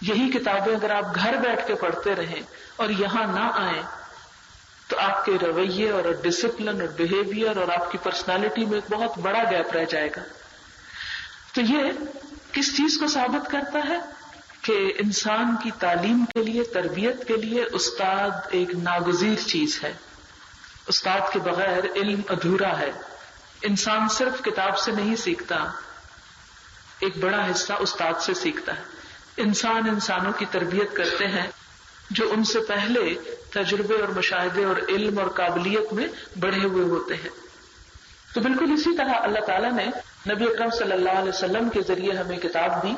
یہی کتابیں اگر آپ گھر بیٹھ کے پڑھتے رہیں اور یہاں نہ آئیں تو آپ کے رویے اور ڈسپلن اور بیہیویئر اور آپ کی پرسنالٹی میں ایک بہت بڑا گیپ رہ جائے گا۔ تو یہ کس چیز کو ثابت کرتا ہے کہ انسان کی تعلیم کے لیے، تربیت کے لیے استاد ایک ناگزیر چیز ہے۔ استاد کے بغیر علم ادھورا ہے۔ انسان صرف کتاب سے نہیں سیکھتا، ایک بڑا حصہ استاد سے سیکھتا ہے۔ انسان انسانوں کی تربیت کرتے ہیں جو ان سے پہلے تجربے اور مشاہدے اور علم اور قابلیت میں بڑھے ہوئے ہوتے ہیں۔ تو بالکل اسی طرح اللہ تعالیٰ نے نبی اکرم صلی اللہ علیہ وسلم کے ذریعے ہمیں کتاب دی،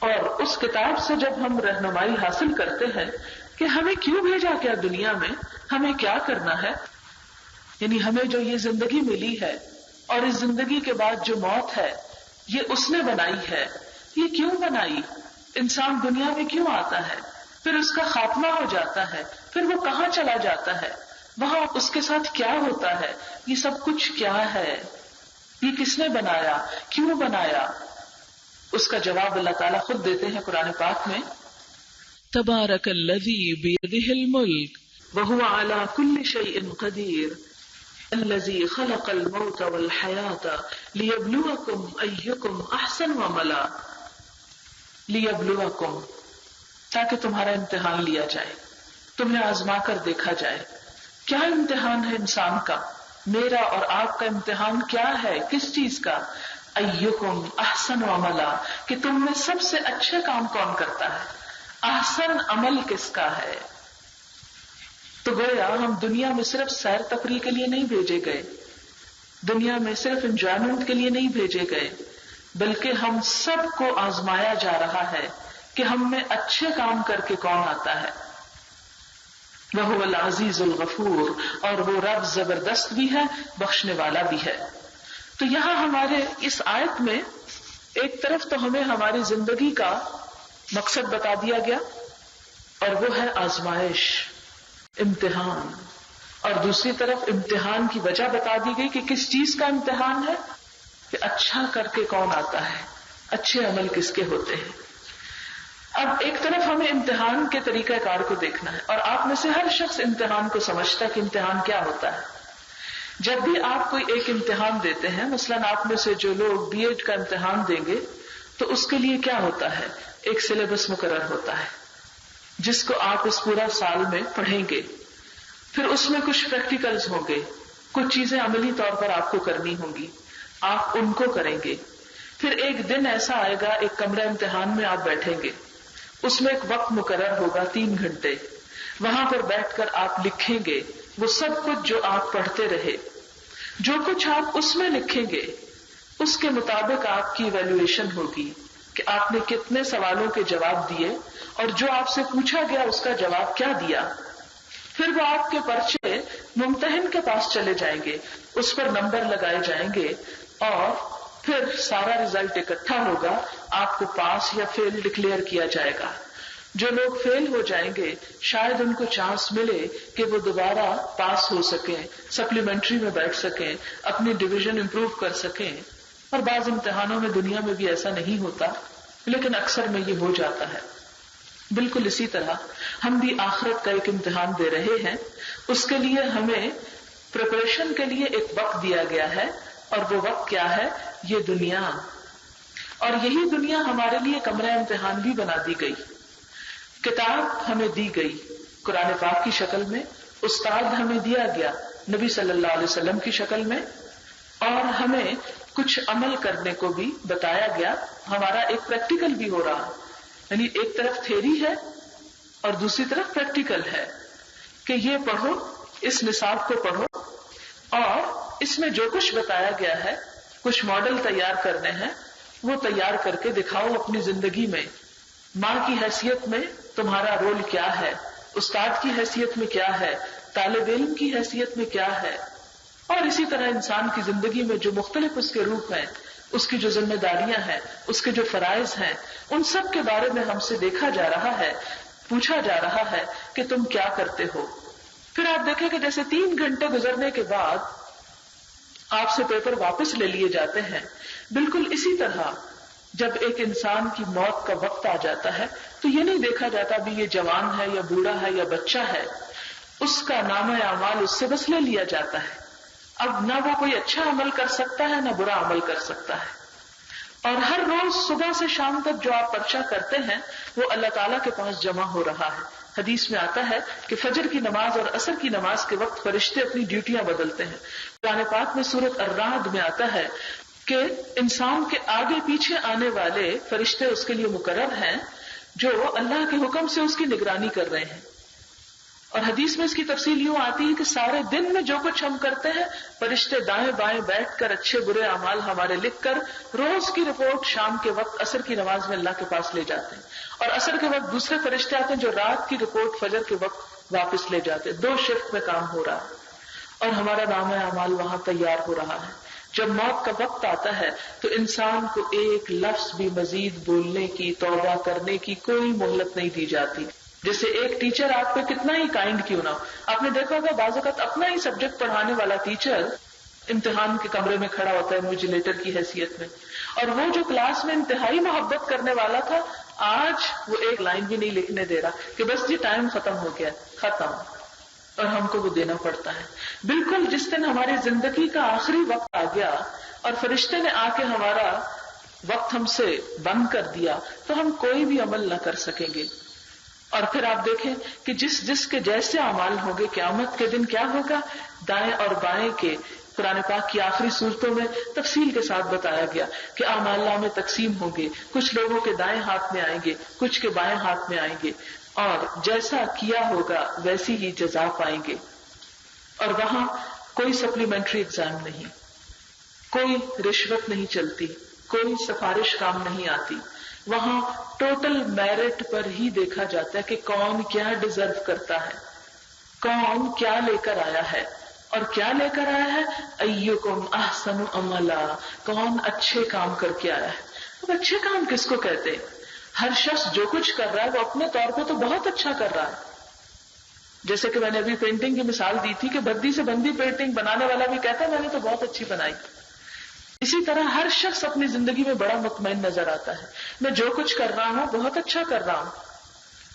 اور اس کتاب سے جب ہم رہنمائی حاصل کرتے ہیں کہ ہمیں کیوں بھیجا کیا دنیا میں، ہمیں کیا کرنا ہے، یعنی ہمیں جو یہ زندگی ملی ہے اور اس زندگی کے بعد جو موت ہے یہ اس نے بنائی ہے۔ یہ کیوں بنائی؟ انسان دنیا میں کیوں آتا ہے، پھر اس کا خاتمہ ہو جاتا ہے، پھر وہ کہاں چلا جاتا ہے، وہاں اس کے ساتھ کیا ہوتا ہے، یہ سب کچھ کیا ہے، یہ کس نے بنایا، کیوں بنایا؟ اس کا جواب اللہ تعالیٰ خود دیتے ہیں قرآن پاک میں، تبارک الذی بیدہ الملک وہو علی کل شیء قدیر الذی خلق الموت والحیاۃ لیبلوکم ایکم احسن عملا۔ لیبلوکم، تاکہ تمہارا امتحان لیا جائے، تمہیں آزما کر دیکھا جائے۔ کیا امتحان ہے انسان کا؟ میرا اور آپ کا امتحان کیا ہے؟ کس چیز کا؟ ایکم احسن عملا، کہ تم میں سب سے اچھے کام کون کرتا ہے، احسن عمل کس کا ہے۔ تو گویا ہم دنیا میں صرف سیر تفریح کے لیے نہیں بھیجے گئے، دنیا میں صرف انجوائمنٹ کے لیے نہیں بھیجے گئے، بلکہ ہم سب کو آزمایا جا رہا ہے کہ ہم میں اچھے کام کر کے کون آتا ہے۔ وَهُوَ الْعَزِيزُ الْغَفُورُ، اور وہ رب زبردست بھی ہے، بخشنے والا بھی ہے۔ تو یہاں ہمارے اس آیت میں ایک طرف تو ہمیں ہماری زندگی کا مقصد بتا دیا گیا اور وہ ہے آزمائش، امتحان، اور دوسری طرف امتحان کی وجہ بتا دی گئی کہ کس چیز کا امتحان ہے، کہ اچھا کر کے کون آتا ہے، اچھے عمل کس کے ہوتے ہیں۔ اب ایک طرف ہمیں امتحان کے طریقہ کار کو دیکھنا ہے، اور آپ میں سے ہر شخص امتحان کو سمجھتا ہے کہ امتحان کیا ہوتا ہے۔ جب بھی آپ کوئی ایک امتحان دیتے ہیں، مثلاً آپ میں سے جو لوگ بی ایڈ کا امتحان دیں گے تو اس کے لیے کیا ہوتا ہے، ایک سلیبس مقرر ہوتا ہے جس کو آپ اس پورا سال میں پڑھیں گے، پھر اس میں کچھ پریکٹیکلز ہوں گے، کچھ چیزیں عملی طور پر آپ کو کرنی ہوں گی، آپ ان کو کریں گے۔ پھر ایک دن ایسا آئے گا، ایک کمرہ امتحان میں آپ بیٹھیں گے، اس میں ایک وقت مقرر ہوگا 3 گھنٹے، وہاں پر بیٹھ کر آپ لکھیں گے وہ سب کچھ جو آپ پڑھتے رہے، جو کچھ آپ اس میں لکھیں گے اس کے مطابق آپ کی ایویلویشن ہوگی کہ آپ نے کتنے سوالوں کے جواب دیے اور جو آپ سے پوچھا گیا اس کا جواب کیا دیا۔ پھر وہ آپ کے پرچے ممتحن کے پاس چلے جائیں گے، اس پر نمبر لگائے جائیں گے اور پھر سارا رزلٹ اکٹھا ہوگا، آپ کو پاس یا فیل ڈکلیئر کیا جائے گا۔ جو لوگ فیل ہو جائیں گے شاید ان کو چانس ملے کہ وہ دوبارہ پاس ہو سکیں، سپلیمنٹری میں بیٹھ سکیں، اپنی ڈویژن امپروو کر سکیں، اور بعض امتحانوں میں دنیا میں بھی ایسا نہیں ہوتا لیکن اکثر میں یہ ہو جاتا ہے۔ بالکل اسی طرح ہم بھی آخرت کا ایک امتحان دے رہے ہیں، اس کے لیے ہمیں پریپریشن کے لیے ایک وقت دیا گیا ہے، اور وہ وقت کیا ہے، یہ دنیا، اور یہی دنیا ہمارے لیے کمرہ امتحان بھی بنا دی گئی۔ کتاب ہمیں دی گئی قرآن پاک کی شکل میں، استاد ہمیں دیا گیا نبی صلی اللہ علیہ وسلم کی شکل میں، اور ہمیں کچھ عمل کرنے کو بھی بتایا گیا۔ ہمارا ایک پریکٹیکل بھی ہو رہا، یعنی ایک طرف تھیوری ہے اور دوسری طرف پریکٹیکل ہے کہ یہ پڑھو، اس نصاب کو پڑھو، اور اس میں جو کچھ بتایا گیا ہے، کچھ ماڈل تیار کرنے ہیں، وہ تیار کر کے دکھاؤ اپنی زندگی میں۔ ماں کی حیثیت میں تمہارا رول کیا ہے، استاد کی حیثیت میں کیا ہے، طالب علم کی حیثیت میں کیا ہے، اور اسی طرح انسان کی زندگی میں جو مختلف اس کے روپ ہیں، اس کی جو ذمہ داریاں ہیں، اس کے جو فرائض ہیں، ان سب کے بارے میں ہم سے دیکھا جا رہا ہے، پوچھا جا رہا ہے کہ تم کیا کرتے ہو۔ پھر آپ دیکھیں کہ جیسے 3 گھنٹے گزرنے کے بعد آپ سے پیپر واپس لے لیے جاتے ہیں، بالکل اسی طرح جب ایک انسان کی موت کا وقت آ جاتا ہے تو یہ نہیں دیکھا جاتا بھی یہ جوان ہے یا بوڑھا ہے یا بچہ ہے، اس کا نامہ اعمال اس سے بس لے لیا جاتا ہے۔ اب نہ وہ کوئی اچھا عمل کر سکتا ہے نہ برا عمل کر سکتا ہے، اور ہر روز صبح سے شام تک جو آپ پرچہ کرتے ہیں وہ اللہ تعالیٰ کے پاس جمع ہو رہا ہے۔ حدیث میں آتا ہے کہ فجر کی نماز اور عصر کی نماز کے وقت فرشتے اپنی ڈیوٹیاں بدلتے ہیں۔ قرآن پاک میں سورۃ الرعد میں آتا ہے کہ انسان کے آگے پیچھے آنے والے فرشتے اس کے لیے مقرر ہیں جو اللہ کے حکم سے اس کی نگرانی کر رہے ہیں۔ اور حدیث میں اس کی تفصیل یوں آتی ہے کہ سارے دن میں جو کچھ ہم کرتے ہیں فرشتے دائیں بائیں بیٹھ کر اچھے برے اعمال ہمارے لکھ کر روز کی رپورٹ شام کے وقت عصر کی نماز میں اللہ کے پاس لے جاتے ہیں، اور عصر کے وقت دوسرے فرشتے آتے ہیں جو رات کی رپورٹ فجر کے وقت واپس لے جاتے ہیں۔ 2 شفٹ میں کام ہو رہا ہے اور ہمارا نامہ اعمال وہاں تیار ہو رہا ہے۔ جب موت کا وقت آتا ہے تو انسان کو ایک لفظ بھی مزید بولنے کی، توبہ کرنے کی کوئی مہلت نہیں دی جاتی۔ جیسے ایک ٹیچر آپ پہ کتنا ہی کائنڈ کیوں نہ ہو، آپ نے دیکھا ہوگا بعض اوقات اپنا ہی سبجیکٹ پڑھانے والا ٹیچر امتحان کے کمرے میں کھڑا ہوتا ہے انویجیلیٹر کی حیثیت میں، اور وہ جو کلاس میں انتہائی محبت کرنے والا تھا آج وہ ایک لائن بھی نہیں لکھنے دے رہا کہ بس جی ٹائم ختم ہو گیا، ختم، اور ہم کو وہ دینا پڑتا ہے۔ بالکل جس دن ہماری زندگی کا آخری وقت آ گیا اور فرشتے نے آ کے ہمارا وقت ہم سے بند کر دیا تو ہم کوئی بھی عمل نہ کر سکیں گے۔ اور پھر آپ دیکھیں کہ جس جس کے جیسے اعمال ہوں گے قیامت کے دن کیا ہوگا. دائیں اور بائیں کے قرآن پاک کی آخری صورتوں میں تفصیل کے ساتھ بتایا گیا کہ اعمال نامے تقسیم ہوں گے. کچھ لوگوں کے دائیں ہاتھ میں آئیں گے, کچھ کے بائیں ہاتھ میں آئیں گے, اور جیسا کیا ہوگا ویسی ہی جزا پائیں گے. اور وہاں کوئی سپلیمنٹری ایگزام نہیں, کوئی رشوت نہیں چلتی, کوئی سفارش کام نہیں آتی. وہاں ٹوٹل میرٹ پر ہی دیکھا جاتا ہے کہ کون کیا ڈیزرو کرتا ہے, کون کیا لے کر آیا ہے. اور کیا لے کر آیا ہے؟ ایکم احسن عملا, کون اچھے کام کر کے آیا ہے. اب اچھے کام کس کو کہتے ہیں؟ ہر شخص جو کچھ کر رہا ہے وہ اپنے طور پہ تو بہت اچھا کر رہا ہے. جیسے کہ میں نے ابھی پینٹنگ کی مثال دی تھی کہ بدی سے بندی پینٹنگ بنانے والا بھی کہتا ہے میں نے تو بہت اچھی بنائی. اسی طرح ہر شخص اپنی زندگی میں بڑا مطمئن نظر آتا ہے, میں جو کچھ کر رہا ہوں بہت اچھا کر رہا ہوں.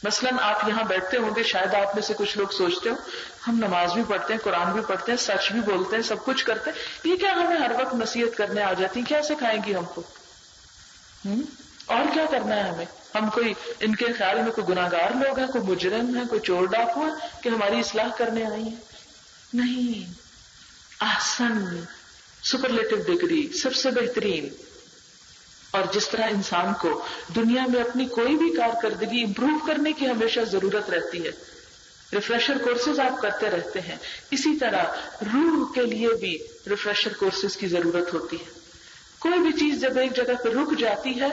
مثلاً آپ یہاں بیٹھتے ہوں گے, شاید آپ میں سے کچھ لوگ سوچتے ہو ہم نماز بھی پڑھتے ہیں, قرآن بھی پڑھتے ہیں, سچ بھی بولتے ہیں, سب کچھ کرتے ہیں, یہ کیا ہمیں ہر وقت نصیحت کرنے آ جاتی, کیا سکھائیں گی ہم کو, اور کیا کرنا ہے ہمیں؟ ہم کوئی ان کے خیال میں کوئی گناہگار لوگ ہیں, کوئی مجرم ہے, کوئی چور ڈاکو ہے کہ ہماری اصلاح کرنے آئی ہیں؟ نہیں. احسن سپرلیٹو ڈگری, سب سے بہترین. اور جس طرح انسان کو دنیا میں اپنی کوئی بھی کارکردگی امپروو کرنے کی ہمیشہ ضرورت رہتی ہے, ریفریشر کورسز آپ کرتے رہتے ہیں, اسی طرح روح کے لیے بھی ریفریشر کورسز کی ضرورت ہوتی ہے. کوئی بھی چیز جب ایک جگہ پہ رک جاتی ہے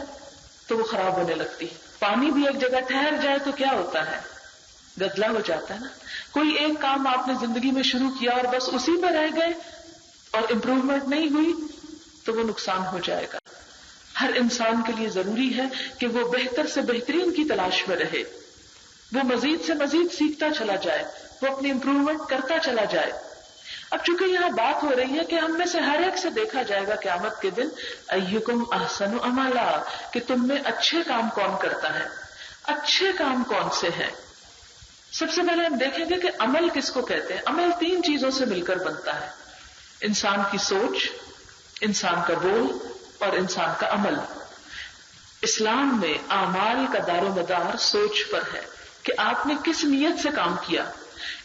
تو وہ خراب ہونے لگتی ہے. پانی بھی ایک جگہ ٹھہر جائے تو کیا ہوتا ہے؟ گدلا ہو جاتا ہے نا. کوئی ایک کام آپ نے زندگی میں شروع کیا اور بس اسی پہ رہ گئے اور امپروومنٹ نہیں ہوئی تو وہ نقصان ہو جائے گا. ہر انسان کے لیے ضروری ہے کہ وہ بہتر سے بہترین کی تلاش میں رہے, وہ مزید سے مزید سیکھتا چلا جائے, وہ اپنی امپروومنٹ کرتا چلا جائے. اب چونکہ یہاں بات ہو رہی ہے کہ ہم میں سے ہر ایک سے دیکھا جائے گا قیامت کے دن ایکم احسن عملا, کہ تم میں اچھے کام کون کرتا ہے. اچھے کام کون سے ہیں؟ سب سے پہلے ہم دیکھیں گے کہ عمل کس کو کہتے ہیں. عمل 3 چیزوں سے مل کر بنتا ہے, انسان کی سوچ, انسان کا بول اور انسان کا عمل. اسلام میں اعمال کا دار و مدار سوچ پر ہے کہ آپ نے کس نیت سے کام کیا.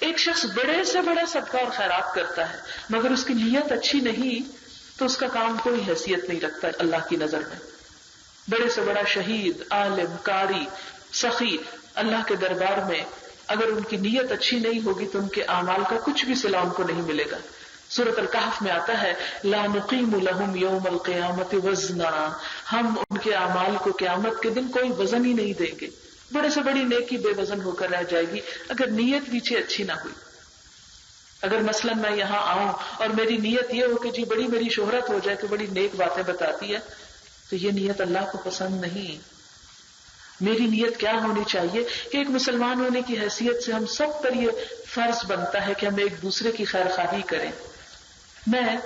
ایک شخص بڑے سے بڑا صدقہ اور خیرات کرتا ہے مگر اس کی نیت اچھی نہیں تو اس کا کام کوئی حیثیت نہیں رکھتا اللہ کی نظر میں. بڑے سے بڑا شہید, عالم, قاری, سخی اللہ کے دربار میں اگر ان کی نیت اچھی نہیں ہوگی تو ان کے اعمال کا کچھ بھی صلہ ان کو نہیں ملے گا. سورۃ الکہف میں آتا ہے لا نقیم لہم یوم القیامت وزنا, ہم ان کے اعمال کو قیامت کے دن کوئی وزن ہی نہیں دیں گے. بڑے سے بڑی نیکی بے وزن ہو کر رہ جائے گی اگر نیت پیچھے اچھی نہ ہوئی. اگر مثلا میں یہاں آؤں اور میری نیت یہ ہو کہ جی بڑی میری شہرت ہو جائے کہ بڑی نیک باتیں بتاتی ہے, تو یہ نیت اللہ کو پسند نہیں. میری نیت کیا ہونی چاہیے کہ ایک مسلمان ہونے کی حیثیت سے ہم سب پر یہ فرض بنتا ہے کہ ہم ایک دوسرے کی خیر خواہی کریں. میں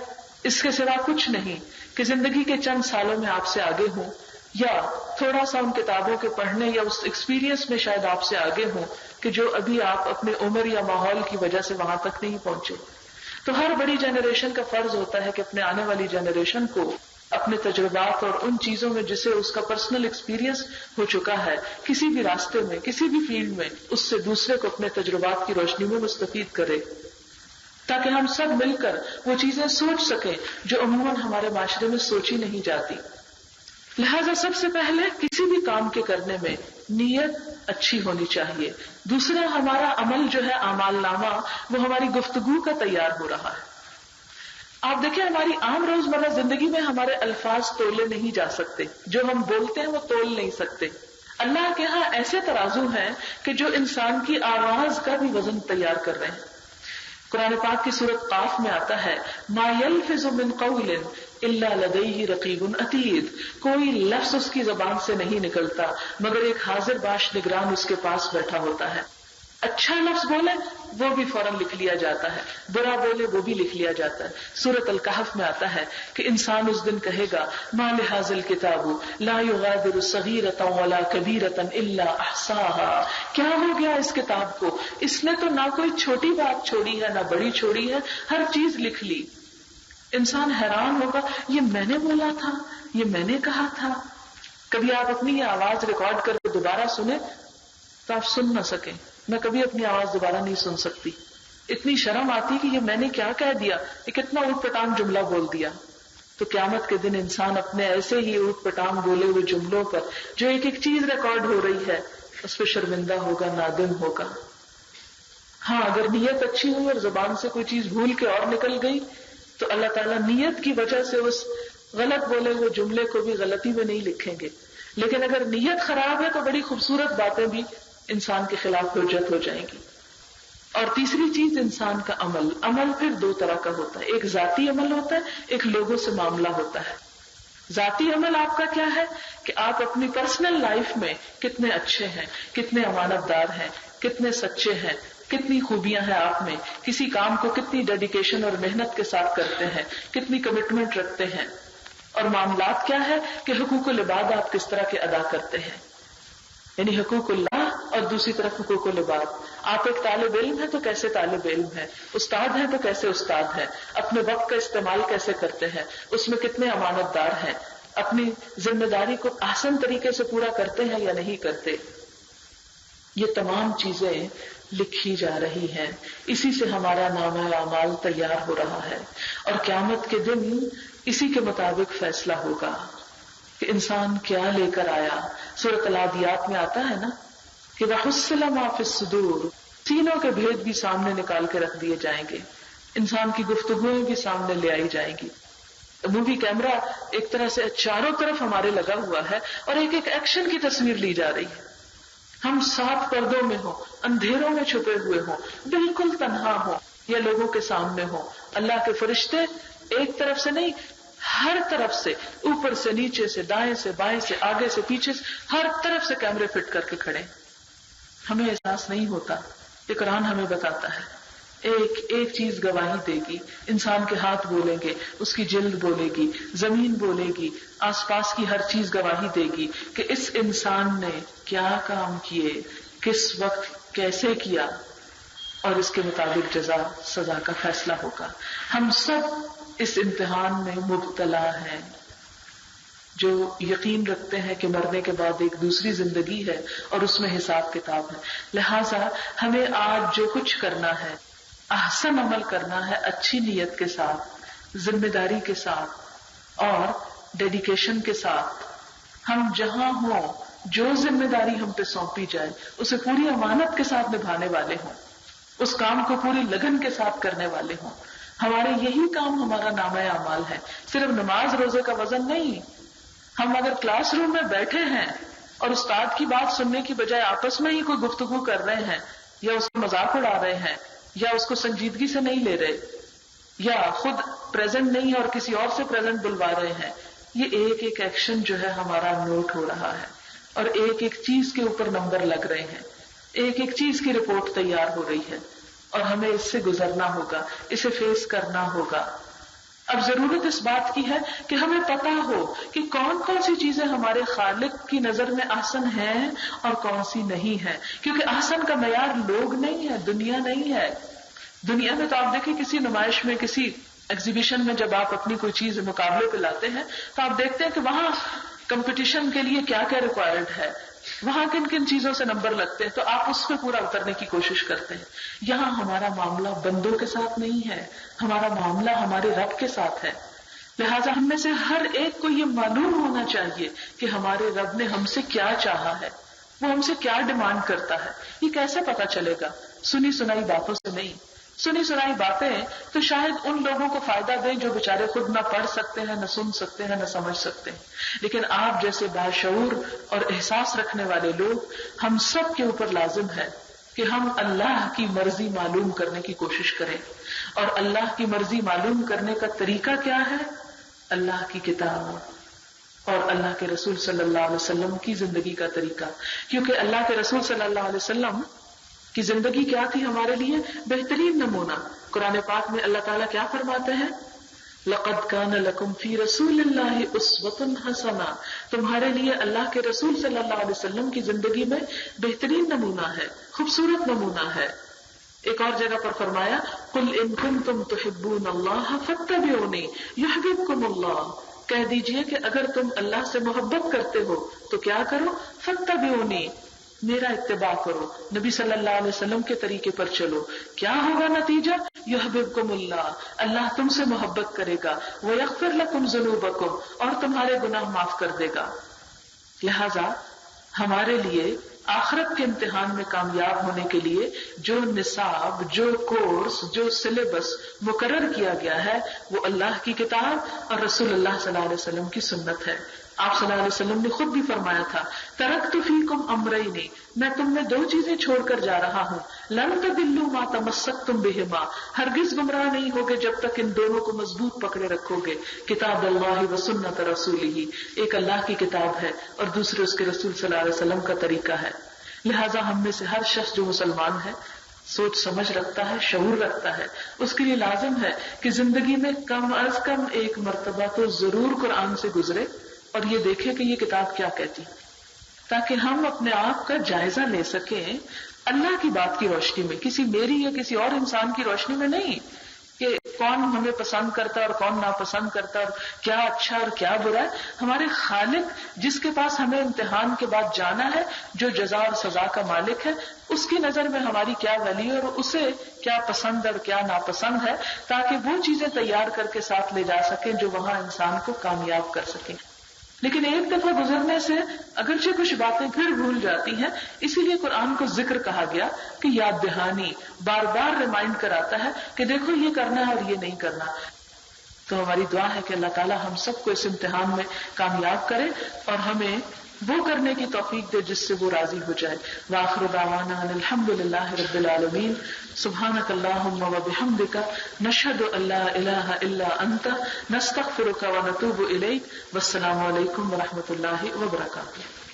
اس کے سوا کچھ نہیں کہ زندگی کے چند سالوں میں آپ سے آگے ہوں یا تھوڑا سا ان کتابوں کے پڑھنے یا اس ایکسپیرینس میں شاید آپ سے آگے ہوں کہ جو ابھی آپ اپنے عمر یا ماحول کی وجہ سے وہاں تک نہیں پہنچے. تو ہر بڑی جنریشن کا فرض ہوتا ہے کہ اپنے آنے والی جنریشن کو اپنے تجربات اور ان چیزوں میں جسے اس کا پرسنل ایکسپیرینس ہو چکا ہے کسی بھی راستے میں, کسی بھی فیلڈ میں, اس سے دوسرے کو اپنے تجربات کی روشنی میں مستفید کرے تاکہ ہم سب مل کر وہ چیزیں سوچ سکیں جو عموماً ہمارے معاشرے میں سوچی نہیں جاتی. لہذا سب سے پہلے کسی بھی کام کے کرنے میں نیت اچھی ہونی چاہیے. دوسرا ہمارا عمل جو ہے اعمال نامہ وہ ہماری گفتگو کا تیار ہو رہا ہے. آپ دیکھیں ہماری عام روزمرہ زندگی میں ہمارے الفاظ تولے نہیں جا سکتے, جو ہم بولتے ہیں وہ تول نہیں سکتے. اللہ کے ہاں ایسے ترازو ہیں کہ جو انسان کی آواز کا بھی وزن تیار کر رہے ہیں. قرآن پاک کی سورۃ قاف میں آتا ہے ما یلفظ من قول الا لدیہ رقیب عتید, کوئی لفظ اس کی زبان سے نہیں نکلتا مگر ایک حاضر باش نگران اس کے پاس بیٹھا ہوتا ہے. اچھا لفظ بولے وہ بھی فوراً لکھ لیا جاتا ہے, برا بولے وہ بھی لکھ لیا جاتا ہے. سورۃ الکہف میں آتا ہے کہ انسان اس دن کہے گا ما لہذا الکتاب لا یغادر صغیرۃ ولا کبیرۃ الا احصاها, کیا ہو گیا اس کتاب کو, اس نے تو نہ کوئی چھوٹی بات چھوڑی ہے نہ بڑی چھوڑی ہے, ہر چیز لکھ لی. انسان حیران ہوگا یہ میں نے بولا تھا, یہ میں نے کہا تھا. کبھی آپ اپنی یہ آواز ریکارڈ کر کے دوبارہ سنیں تو آپ سن نہ سکیں. میں کبھی اپنی آواز دوبارہ نہیں سن سکتی. اتنی شرم آتی کہ یہ میں نے کیا کہہ دیا, یہ کتنا اوٹ پٹانگ جملہ بول دیا. تو قیامت کے دن انسان اپنے ایسے ہی اوٹ پٹانگ بولے ہوئے جملوں پر جو ایک ایک چیز ریکارڈ ہو رہی ہے اس پہ شرمندہ ہوگا, نادم ہوگا. ہاں اگر نیت اچھی ہوئی اور زبان سے کوئی چیز بھول کے اور نکل گئی تو اللہ تعالیٰ نیت کی وجہ سے اس غلط بولے ہوئے جملے کو بھی غلطی میں نہیں لکھیں گے. لیکن اگر نیت خراب ہے تو بڑی خوبصورت باتیں بھی انسان کے خلاف حجت ہو جائیں گی. اور تیسری چیز انسان کا عمل. عمل پھر دو طرح کا ہوتا ہے, ایک ذاتی عمل ہوتا ہے, ایک لوگوں سے معاملہ ہوتا ہے. ذاتی عمل آپ کا کیا ہے کہ آپ اپنی پرسنل لائف میں کتنے اچھے ہیں, کتنے امانت دار ہیں, کتنے سچے ہیں, کتنی خوبیاں ہیں آپ میں, کسی کام کو کتنی ڈیڈیکیشن اور محنت کے ساتھ کرتے ہیں, کتنی کمٹمنٹ رکھتے ہیں. اور معاملات کیا ہے کہ حقوق العباد آپ کس طرح کے ادا کرتے ہیں, یعنی حقوق اللہ اور دوسری طرف حقوق العباد. آپ ایک طالب علم ہے تو کیسے طالب علم ہے, استاد ہے تو کیسے استاد ہے, اپنے وقت کا استعمال کیسے کرتے ہیں, اس میں کتنے امانت دار ہیں, اپنی ذمہ داری کو احسن طریقے سے پورا کرتے ہیں یا نہیں کرتے. یہ تمام چیزیں لکھی جا رہی ہیں. اسی سے ہمارا نامہ اعمال تیار ہو رہا ہے اور قیامت کے دن اسی کے مطابق فیصلہ ہوگا کہ انسان کیا لے کر آیا. سورۃ العادیات میں آتا ہے نا کہ وَحُصِّلَ مَا فِي الصُّدُورِ, سینوں کے بھید بھی سامنے نکال کے رکھ دیے جائیں گے, انسان کی گفتگویں بھی سامنے لے آئی جائیں گی. مووی کیمرہ ایک طرح سے چاروں طرف ہمارے لگا ہوا ہے اور ایک ایک ایکشن کی تصویر لی جا رہی ہے. ہم 7 پردوں میں ہوں, اندھیروں میں چھپے ہوئے ہوں, بالکل تنہا ہوں یا لوگوں کے سامنے ہوں, اللہ کے فرشتے ایک طرف سے نہیں, ہر طرف سے, اوپر سے نیچے سے, دائیں سے بائیں سے, آگے سے پیچھے سے, ہر طرف سے کیمرے فٹ کر کے کھڑے. ہمیں احساس نہیں ہوتا. یہ قرآن ہمیں بتاتا ہے ایک ایک چیز گواہی دے گی. انسان کے ہاتھ بولیں گے, اس کی جلد بولے گی, زمین بولے گی, آس پاس کی ہر چیز گواہی دے گی کہ اس انسان نے کیا کام کیے, کس وقت کیسے کیا, اور اس کے مطابق جزا سزا کا فیصلہ ہوگا. ہم سب اس امتحان میں مبتلا ہیں جو یقین رکھتے ہیں کہ مرنے کے بعد ایک دوسری زندگی ہے اور اس میں حساب کتاب ہے. لہٰذا ہمیں آج جو کچھ کرنا ہے, احسن عمل کرنا ہے, اچھی نیت کے ساتھ, ذمہ داری کے ساتھ اور ڈیڈیکیشن کے ساتھ. ہم جہاں ہوں, جو ذمہ داری ہم پہ سونپی جائے اسے پوری امانت کے ساتھ نبھانے والے ہوں, اس کام کو پوری لگن کے ساتھ کرنے والے ہوں. ہمارے یہی کام ہمارا نامہ اعمال ہے, صرف نماز روزے کا وزن نہیں. ہم اگر کلاس روم میں بیٹھے ہیں اور استاد کی بات سننے کی بجائے آپس میں ہی کوئی گفتگو کر رہے ہیں یا اس کا مذاق اڑا رہے ہیں یا اس کو سنجیدگی سے نہیں لے رہے یا خود پریزنٹ نہیں اور کسی اور سے پریزنٹ بلوا رہے ہیں, یہ ایک ایک ایکشن جو ہے ہمارا نوٹ ہو رہا ہے اور ایک ایک چیز کے اوپر نمبر لگ رہے ہیں, ایک ایک چیز کی رپورٹ تیار ہو رہی ہے اور ہمیں اس سے گزرنا ہوگا, اسے فیس کرنا ہوگا. اب ضرورت اس بات کی ہے کہ ہمیں پتا ہو کہ کون کون سی چیزیں ہمارے خالق کی نظر میں احسن ہیں اور کون سی نہیں ہیں, کیونکہ احسن کا معیار لوگ نہیں ہے, دنیا نہیں ہے. دنیا میں تو آپ دیکھیں کسی نمائش میں, کسی ایگزیبیشن میں جب آپ اپنی کوئی چیز مقابلے پہ لاتے ہیں تو آپ دیکھتے ہیں کہ وہاں کمپٹیشن کے لیے کیا کیا ریکوائرڈ ہے, وہاں کن کن چیزوں سے نمبر لگتے ہیں, تو آپ اس پہ پورا اترنے کی کوشش کرتے ہیں. یہاں ہمارا معاملہ بندوں کے ساتھ نہیں ہے, ہمارا معاملہ ہمارے رب کے ساتھ ہے. لہٰذا ہم میں سے ہر ایک کو یہ معلوم ہونا چاہیے کہ ہمارے رب نے ہم سے کیا چاہا ہے, وہ ہم سے کیا ڈیمانڈ کرتا ہے. یہ کیسے پتا چلے گا؟ سنی سنائی باتوں سے نہیں. سنی سنائی باتیں تو شاید ان لوگوں کو فائدہ دیں جو بیچارے خود نہ پڑھ سکتے ہیں, نہ سن سکتے ہیں, نہ سمجھ سکتے ہیں. لیکن آپ جیسے باشعور اور احساس رکھنے والے لوگ, ہم سب کے اوپر لازم ہے کہ ہم اللہ کی مرضی معلوم کرنے کی کوشش کریں. اور اللہ کی مرضی معلوم کرنے کا طریقہ کیا ہے؟ اللہ کی کتاب اور اللہ کے رسول صلی اللہ علیہ وسلم کی زندگی کا طریقہ. کیونکہ اللہ کے رسول صلی اللہ علیہ وسلم کی زندگی کیا تھی ہمارے لیے؟ بہترین نمونہ. قرآن پاک میں اللہ تعالیٰ کیا فرماتے ہیں؟ لَقَدْ كَانَ لَكُمْ فِي رَسُولِ اللَّهِ أُسْوَةٌ حَسَنَةٌ, تمہارے لیے اللہ کے رسول صلی اللہ علیہ وسلم کی زندگی میں بہترین نمونہ ہے, خوبصورت نمونہ ہے. ایک اور جگہ پر فرمایا قُلْ إِن كُنتُمْ تُحِبُّونَ اللَّهَ فَاتَّبِعُونِي يُحْبِبْكُمُ اللَّهُ, کہہ دیجئے کہ اگر تم اللہ سے محبت کرتے ہو تو کیا کرو؟ فَاتَّبِعُونِی, میرا اتباع کرو، نبی صلی اللہ علیہ وسلم کے طریقے پر چلو. کیا ہوگا نتیجہ؟ یحببکم اللہ، اللہ تم سے محبت کرے گا، ویغفر لکم ذنوبکم، اور تمہارے گناہ معاف کر دے گا. لہذا ہمارے لیے آخرت کے امتحان میں کامیاب ہونے کے لیے جو نصاب، جو کورس، جو سلیبس مقرر کیا گیا ہے وہ اللہ کی کتاب اور رسول اللہ صلی اللہ علیہ وسلم کی سنت ہے. آپ صلی اللہ علیہ وسلم نے خود بھی فرمایا تھا، ترکت فیکم امرین، میں تم میں دو چیزیں چھوڑ کر جا رہا ہوں، لن تضلوا ما تمسکتم بہما، ہرگز گمراہ نہیں ہوگے جب تک ان دونوں کو مضبوط پکڑے رکھو گے، کتاب اللہ و سنت رسولہ، ایک اللہ کی کتاب ہے اور دوسرے اس کے رسول صلی اللہ علیہ وسلم کا طریقہ ہے. لہٰذا ہم میں سے ہر شخص جو مسلمان ہے، سوچ سمجھ رکھتا ہے، شعور رکھتا ہے، اس کے لیے لازم ہے کہ زندگی میں کم از کم ایک مرتبہ تو ضرور قرآن سے گزرے اور یہ دیکھے کہ یہ کتاب کیا کہتی، تاکہ ہم اپنے آپ کا جائزہ لے سکیں اللہ کی بات کی روشنی میں، کسی میری یا کسی اور انسان کی روشنی میں نہیں کہ کون ہمیں پسند کرتا ہے اور کون ناپسند کرتا ہے اور کیا اچھا اور کیا برا ہے. ہمارے خالق جس کے پاس ہمیں امتحان کے بعد جانا ہے، جو جزا اور سزا کا مالک ہے، اس کی نظر میں ہماری کیا ویلیو اور اسے کیا پسند اور کیا ناپسند ہے، تاکہ وہ چیزیں تیار کر کے ساتھ لے جا سکیں جو وہاں انسان کو کامیاب کر سکیں. لیکن ایک دفعہ گزرنے سے اگرچہ کچھ باتیں پھر بھول جاتی ہیں، اسی لیے قرآن کو ذکر کہا گیا کہ یاد دہانی، بار بار ریمائنڈ کراتا ہے کہ دیکھو یہ کرنا ہے اور یہ نہیں کرنا. تو ہماری دعا ہے کہ اللہ تعالی ہم سب کو اس امتحان میں کامیاب کرے اور ہمیں وہ کرنے کی توفیق دے جس سے وہ راضی ہو جائے. وآخر دعوانا ان الحمد للہ رب العالمین. سبحانک اللہم وبحمدک، نشہد ان لا الہ الا انت، نستغفرک ونتوب الیک. والسلام علیکم ورحمۃ اللہ وبرکاتہ.